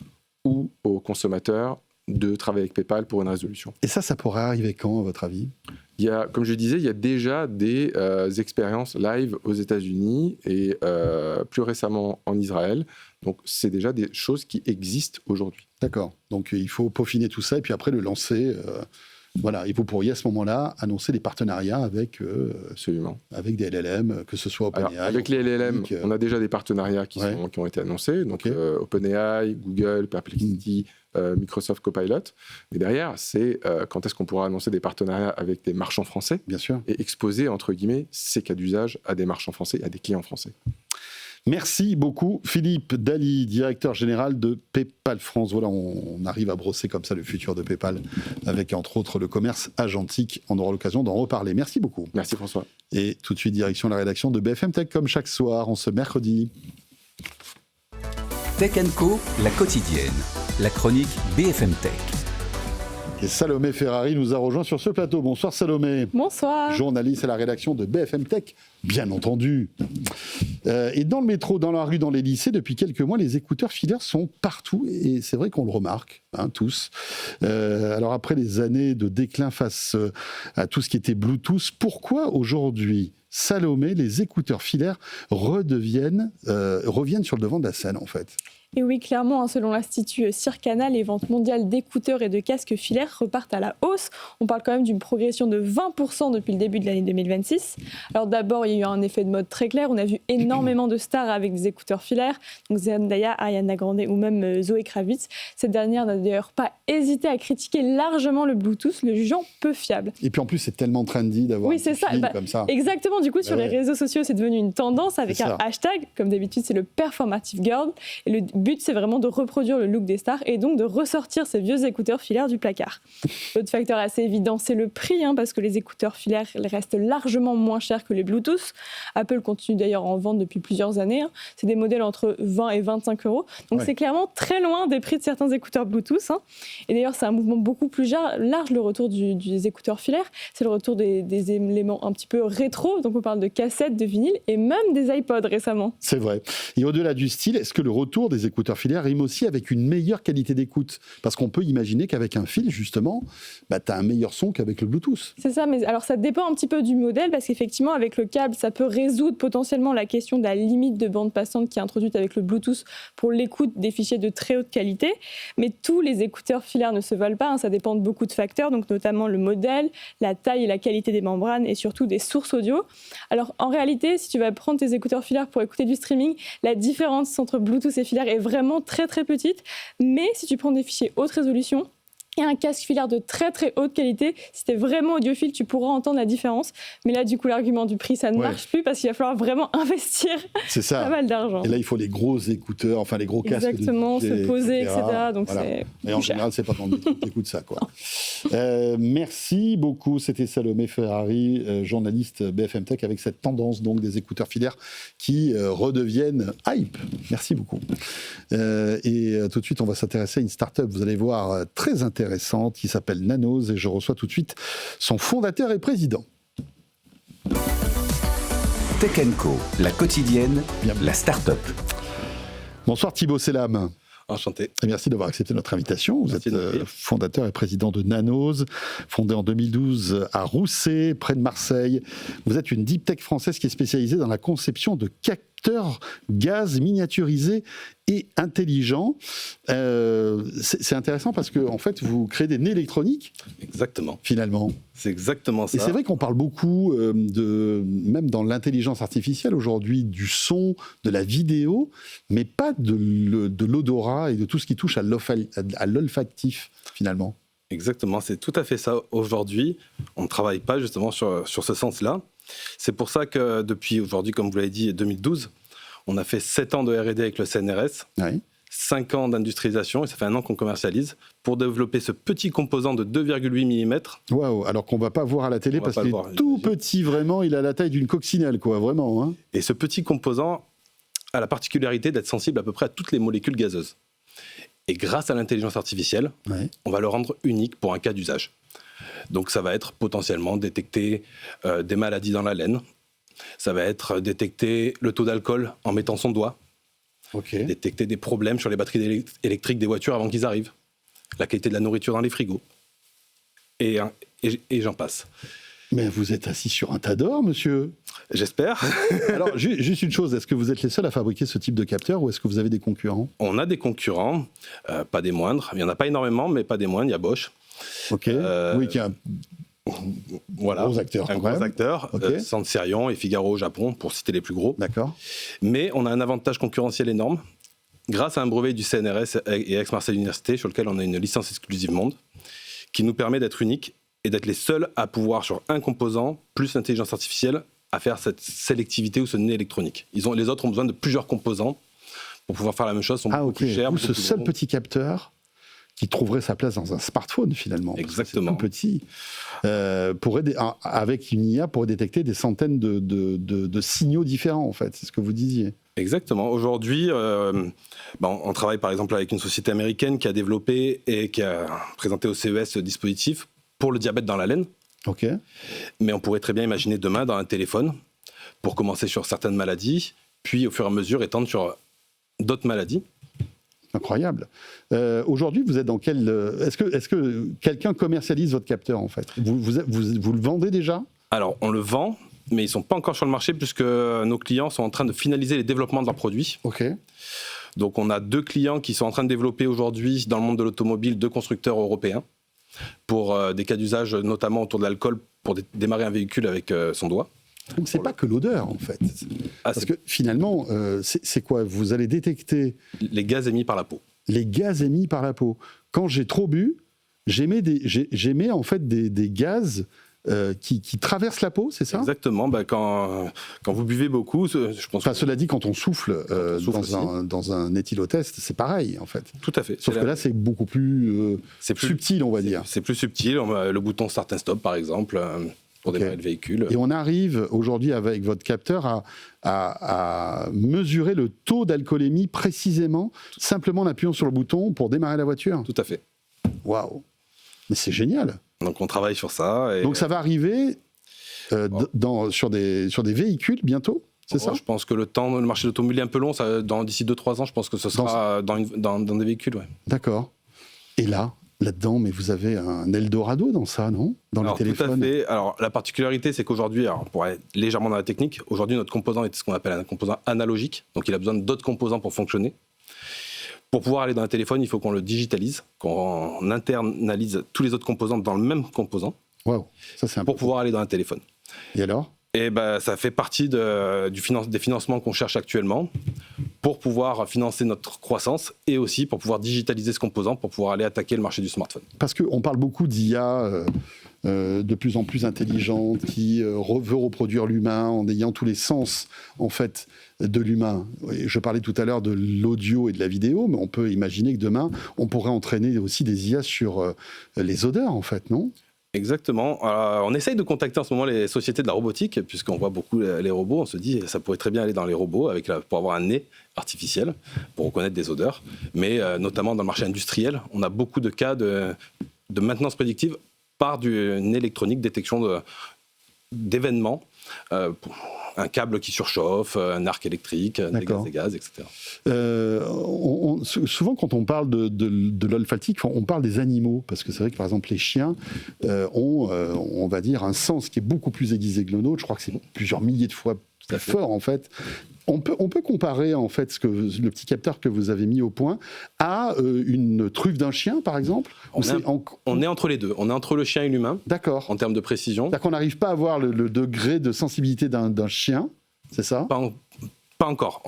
ou aux consommateurs de travailler avec PayPal pour une résolution. Et ça pourrait arriver quand, à votre avis ? Comme je disais, il y a déjà des expériences live aux États-Unis et plus récemment en Israël. Donc, c'est déjà des choses qui existent aujourd'hui. D'accord. Donc, il faut peaufiner tout ça et puis après le lancer. Et vous pourriez à ce moment-là annoncer des partenariats avec des LLM, que ce soit OpenAI. Avec les LLM, on a déjà des partenariats qui ont été annoncés. Donc, OpenAI, Google, Perplexity, Microsoft Copilot. Mais derrière, c'est quand est-ce qu'on pourra annoncer des partenariats avec des marchands français, bien sûr, et exposer, entre guillemets, ces cas d'usage à des marchands français, à des clients français. Merci beaucoup, Philippe Daly, directeur général de PayPal France. Voilà, on arrive à brosser comme ça le futur de PayPal, avec entre autres le commerce agentique. On aura l'occasion d'en reparler. Merci beaucoup. Merci François. Et tout de suite, direction la rédaction de BFM Tech, comme chaque soir, en ce mercredi. Tech & Co, la quotidienne. La chronique BFM Tech. Et Salomé Ferrari nous a rejoint sur ce plateau. Bonsoir Salomé. Bonsoir. Journaliste à la rédaction de BFM Tech, bien entendu. Et dans le métro, dans la rue, dans les lycées, depuis quelques mois, les écouteurs filaires sont partout. Et c'est vrai qu'on le remarque, tous. Alors après les années de déclin face à tout ce qui était Bluetooth, pourquoi aujourd'hui, Salomé, les écouteurs filaires reviennent sur le devant de la scène, en fait? Et oui, clairement, selon l'Institut Circana, les ventes mondiales d'écouteurs et de casques filaires repartent à la hausse. On parle quand même d'une progression de 20% depuis le début de l'année 2026. Alors d'abord, il y a eu un effet de mode très clair. On a vu énormément de stars avec des écouteurs filaires. Donc Zendaya, Ariana Grande ou même Zoé Kravitz. Cette dernière n'a d'ailleurs pas hésité à critiquer largement le Bluetooth, le jugeant peu fiable. Et puis en plus, c'est tellement trendy d'avoir un fil comme ça. Exactement. Du coup, sur les réseaux sociaux, c'est devenu une tendance avec un hashtag. Comme d'habitude, c'est le Performative Girl. Et le but, c'est vraiment de reproduire le look des stars et donc de ressortir ces vieux écouteurs filaires du placard. L'autre facteur assez évident, c'est le prix, parce que les écouteurs filaires restent largement moins chers que les Bluetooth. Apple continue d'ailleurs à en vendre depuis plusieurs années. C'est des modèles entre 20 et 25 euros. Donc c'est clairement très loin des prix de certains écouteurs Bluetooth. Et d'ailleurs, c'est un mouvement beaucoup plus large, le retour des écouteurs filaires. C'est le retour des éléments un petit peu rétro. Donc on parle de cassettes, de vinyle et même des iPods récemment. C'est vrai. Et au-delà du style, est-ce que le retour des écouteurs filaires rime aussi avec une meilleure qualité d'écoute. Parce qu'on peut imaginer qu'avec un fil, justement, tu as un meilleur son qu'avec le Bluetooth. C'est ça, mais alors ça dépend un petit peu du modèle, parce qu'effectivement, avec le câble, ça peut résoudre potentiellement la question de la limite de bande passante qui est introduite avec le Bluetooth pour l'écoute des fichiers de très haute qualité. Mais tous les écouteurs filaires ne se valent pas, ça dépend de beaucoup de facteurs, donc notamment le modèle, la taille et la qualité des membranes, et surtout des sources audio. Alors en réalité, si tu vas prendre tes écouteurs filaires pour écouter du streaming, la différence entre Bluetooth et filaire est vraiment très très petite, mais si tu prends des fichiers haute résolution et un casque filaire de très très haute qualité, si tu es vraiment audiophile, tu pourras entendre la différence. Mais là, du coup, l'argument du prix, ça ne marche plus parce qu'il va falloir vraiment investir pas mal d'argent. Et là, il faut les gros écouteurs, enfin les gros casques. Exactement, se poser, etc. Donc c'est et en général, c'est pas dans le métier que t'écoutes ça, quoi. Merci beaucoup. C'était Salomé Ferrari, journaliste BFM Tech, avec cette tendance donc des écouteurs filaires qui redeviennent hype. Merci beaucoup. Et tout de suite, on va s'intéresser à une start-up, vous allez voir, très intéressante, qui s'appelle Nanos, et je reçois tout de suite son fondateur et président. Tech & Co, la quotidienne, la start-up. Bonsoir Thibaut Selam. Enchanté. Et merci d'avoir accepté notre invitation. Vous êtes fondateur et président de Nanos, fondé en 2012 à Rousset, près de Marseille. Vous êtes une deep tech française qui est spécialisée dans la conception de capteurs gaz miniaturisés et intelligents. C'est intéressant parce que en fait, vous créez des nez électroniques. Exactement. Finalement. C'est exactement ça. Et c'est vrai qu'on parle beaucoup même dans l'intelligence artificielle aujourd'hui, du son, de la vidéo, mais pas de l'odorat et de tout ce qui touche à l'olfactif, finalement. Exactement, c'est tout à fait ça. Aujourd'hui, on ne travaille pas justement sur ce sens-là. C'est pour ça que depuis aujourd'hui, comme vous l'avez dit, 2012, on a fait 7 ans de R&D avec le CNRS, 5 ans d'industrialisation, et ça fait 1 an qu'on commercialise, pour développer ce petit composant de 2,8 mm. Waouh, alors qu'on ne va pas voir à la télé parce qu'il est tout petit, vraiment, il a la taille d'une coccinelle, quoi, vraiment. Hein. Et ce petit composant a la particularité d'être sensible à peu près à toutes les molécules gazeuses. Et grâce à l'intelligence artificielle, on va le rendre unique pour un cas d'usage. Donc ça va être potentiellement détecter des maladies dans la laine, ça va être détecter le taux d'alcool en mettant son doigt, détecter des problèmes sur les batteries électriques des voitures avant qu'ils arrivent, la qualité de la nourriture dans les frigos, et j'en passe. Mais vous êtes assis sur un tas d'or, monsieur. J'espère. Alors, juste une chose, est-ce que vous êtes les seuls à fabriquer ce type de capteur ou est-ce que vous avez des concurrents ? On a des concurrents, pas des moindres. Il n'y en a pas énormément, mais pas des moindres. Il y a Bosch. Ok. Oui, qui est un gros acteur. Un gros acteur. Sanserion et Figaro au Japon, pour citer les plus gros. D'accord. Mais on a un avantage concurrentiel énorme. Grâce à un brevet du CNRS et Aix-Marseille Université, sur lequel on a une licence exclusive monde, qui nous permet d'être unique et d'être les seuls à pouvoir, sur un composant, plus l'intelligence artificielle, à faire cette sélectivité ou ce nez électronique. Les autres ont besoin de plusieurs composants pour pouvoir faire la même chose, sont beaucoup plus chers. Ce seul petit capteur qui trouverait sa place dans un smartphone, finalement. Exactement. C'est tout petit. Avec une IA, pourrait détecter des centaines de signaux différents, en fait. C'est ce que vous disiez. Exactement. Aujourd'hui, on travaille par exemple avec une société américaine qui a développé et qui a présenté au CES ce dispositif pour le diabète dans la laine. Ok. Mais on pourrait très bien imaginer demain dans un téléphone, pour commencer sur certaines maladies, puis au fur et à mesure étendre sur d'autres maladies. Incroyable. Aujourd'hui, vous êtes dans quel... Est-ce que quelqu'un commercialise votre capteur, en fait ? Vous le vendez déjà ? Alors, on le vend, mais ils ne sont pas encore sur le marché puisque nos clients sont en train de finaliser les développements de leurs produits. Ok. Donc, on a 2 clients qui sont en train de développer aujourd'hui, dans le monde de l'automobile, 2 constructeurs européens, pour des cas d'usage, notamment autour de l'alcool, pour démarrer un véhicule avec son doigt. Donc c'est pas que l'odeur, en fait. Parce que finalement, c'est quoi ? Vous allez détecter... les gaz émis par la peau. Les gaz émis par la peau. Quand j'ai trop bu, j'émets en fait des gaz qui traversent la peau, c'est ça ? Exactement. Quand vous buvez beaucoup, je pense. Enfin, cela dit, quand on souffle, dans un éthylotest, c'est pareil, en fait. Tout à fait. Sauf que là, c'est beaucoup plus subtil, on va dire. C'est plus subtil. Le bouton Start and Stop, par exemple, pour démarrer le véhicule. Et on arrive aujourd'hui avec votre capteur à mesurer le taux d'alcoolémie précisément, simplement en appuyant sur le bouton pour démarrer la voiture. Tout à fait. Waouh. Mais c'est génial. Donc on travaille sur ça. Donc ça va arriver sur des véhicules bientôt ? C'est ça ? Je pense que le marché de l'automobile est un peu long. D'ici 2-3 ans, je pense que ce sera dans des véhicules. Ouais. D'accord. Et là-dedans, mais vous avez un Eldorado dans ça, non ? Dans les téléphones. Tout à fait. Alors, la particularité, c'est qu'aujourd'hui, pour aller légèrement dans la technique, aujourd'hui, notre composant est ce qu'on appelle un composant analogique. Donc, il a besoin d'autres composants pour fonctionner. Pour pouvoir aller dans un téléphone, il faut qu'on le digitalise, qu'on internalise tous les autres composants dans le même composant. Waouh, ça c'est pour pouvoir aller dans un téléphone. Et alors ? Et ça fait partie des financements qu'on cherche actuellement pour pouvoir financer notre croissance et aussi pour pouvoir digitaliser ce composant pour pouvoir aller attaquer le marché du smartphone. Parce qu'on parle beaucoup d'IA de plus en plus intelligente qui veut reproduire l'humain en ayant tous les sens en fait de l'humain. Je parlais tout à l'heure de l'audio et de la vidéo, mais on peut imaginer que demain on pourrait entraîner aussi des IA sur les odeurs en fait, non ? Exactement. On essaye de contacter en ce moment les sociétés de la robotique, puisqu'on voit beaucoup les robots. On se dit ça pourrait très bien aller dans les robots pour avoir un nez artificiel, pour reconnaître des odeurs. Mais notamment dans le marché industriel, on a beaucoup de cas de maintenance prédictive par une électronique, détection d'événements. Un câble qui surchauffe, un arc électrique, des gaz, etc. Souvent, quand on parle de l'olfactique, on parle des animaux, parce que c'est vrai que, par exemple, les chiens ont, on va dire, un sens qui est beaucoup plus aiguisé que le nôtre. Je crois que c'est plusieurs milliers de fois plus fort, en fait. On peut comparer, en fait, le petit capteur que vous avez mis au point à une truffe d'un chien, par exemple. On est entre les deux. On est entre le chien et l'humain. D'accord. En termes de précision. C'est-à-dire qu'on n'arrive pas à avoir le degré de sensibilité d'un chien, c'est ça ? Pas encore.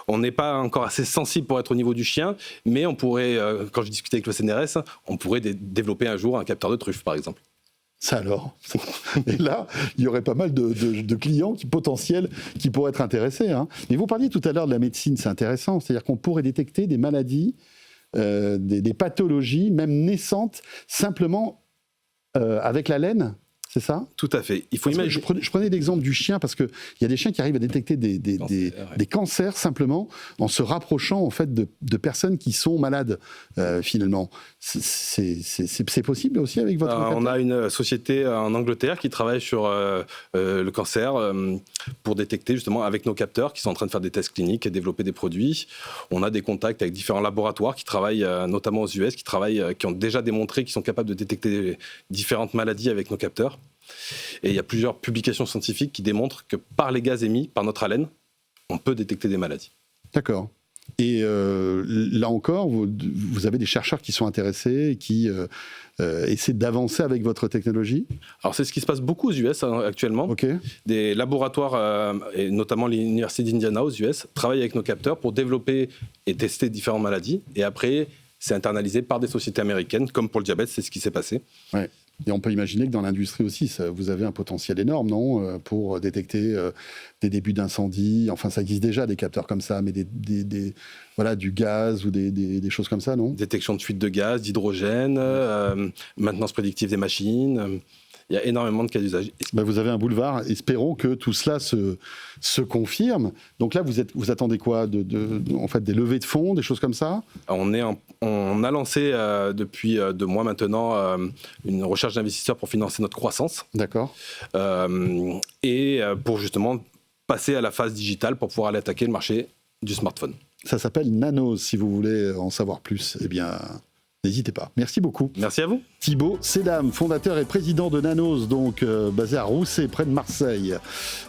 On n'est pas encore assez sensible pour être au niveau du chien, mais on pourrait, quand je discutais avec le CNRS, on pourrait développer un jour un capteur de truffe, par exemple. Ça alors. Et là, il y aurait pas mal de clients potentiels qui pourraient être intéressés. Hein. Mais vous parliez tout à l'heure de la médecine, c'est intéressant. C'est-à-dire qu'on pourrait détecter des maladies, des pathologies, même naissantes, simplement avec la laine. C'est ça ? Tout à fait. Il faut imaginer. Je prenais l'exemple du chien parce qu'il y a des chiens qui arrivent à détecter des cancers simplement en se rapprochant en fait de personnes qui sont malades finalement. C'est possible aussi avec votre capteur ? On a une société en Angleterre qui travaille sur le cancer pour détecter justement avec nos capteurs qui sont en train de faire des tests cliniques et développer des produits. On a des contacts avec différents laboratoires qui travaillent notamment aux US, qui ont déjà démontré qu'ils sont capables de détecter différentes maladies avec nos capteurs. Et il y a plusieurs publications scientifiques qui démontrent que par les gaz émis, par notre haleine, on peut détecter des maladies. D'accord. Et là encore, vous avez des chercheurs qui sont intéressés et qui essaient d'avancer avec votre technologie ? Alors c'est ce qui se passe beaucoup aux US actuellement. Okay. Des laboratoires, et notamment l'université d'Indiana aux US, travaillent avec nos capteurs pour développer et tester différentes maladies. Et après, c'est internalisé par des sociétés américaines, comme pour le diabète, c'est ce qui s'est passé. Ouais. Et on peut imaginer que dans l'industrie aussi, vous avez un potentiel énorme, non ? Pour détecter des débuts d'incendie. Enfin, ça existe déjà, des capteurs comme ça, mais du gaz ou des choses comme ça, non ? Détection de fuite de gaz, d'hydrogène, maintenance prédictive des machines. Il y a énormément de cas d'usage. Vous avez un boulevard. Espérons que tout cela se confirme. Donc là, vous attendez quoi ? En fait, des levées de fonds, des choses comme ça ? On a lancé depuis 2 mois maintenant une recherche d'investisseurs pour financer notre croissance. D'accord. Et pour justement passer à la phase digitale pour pouvoir aller attaquer le marché du smartphone. Ça s'appelle Nanos, si vous voulez en savoir plus. Eh bien, n'hésitez pas. Merci beaucoup. Merci à vous. Thibaut Sédam, fondateur et président de Nanos, donc basé à Rousset, près de Marseille.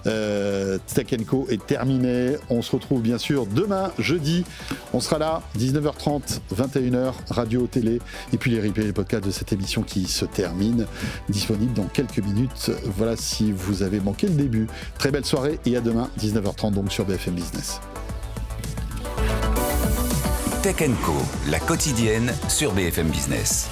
Tech & Co est terminé. On se retrouve bien sûr demain, jeudi. On sera là, 19h30, 21h, radio, télé. Et puis les replays, les podcasts de cette émission qui se termine, disponibles dans quelques minutes. Voilà si vous avez manqué le début. Très belle soirée et à demain, 19h30, donc sur BFM Business. Tech & Co, la quotidienne sur BFM Business.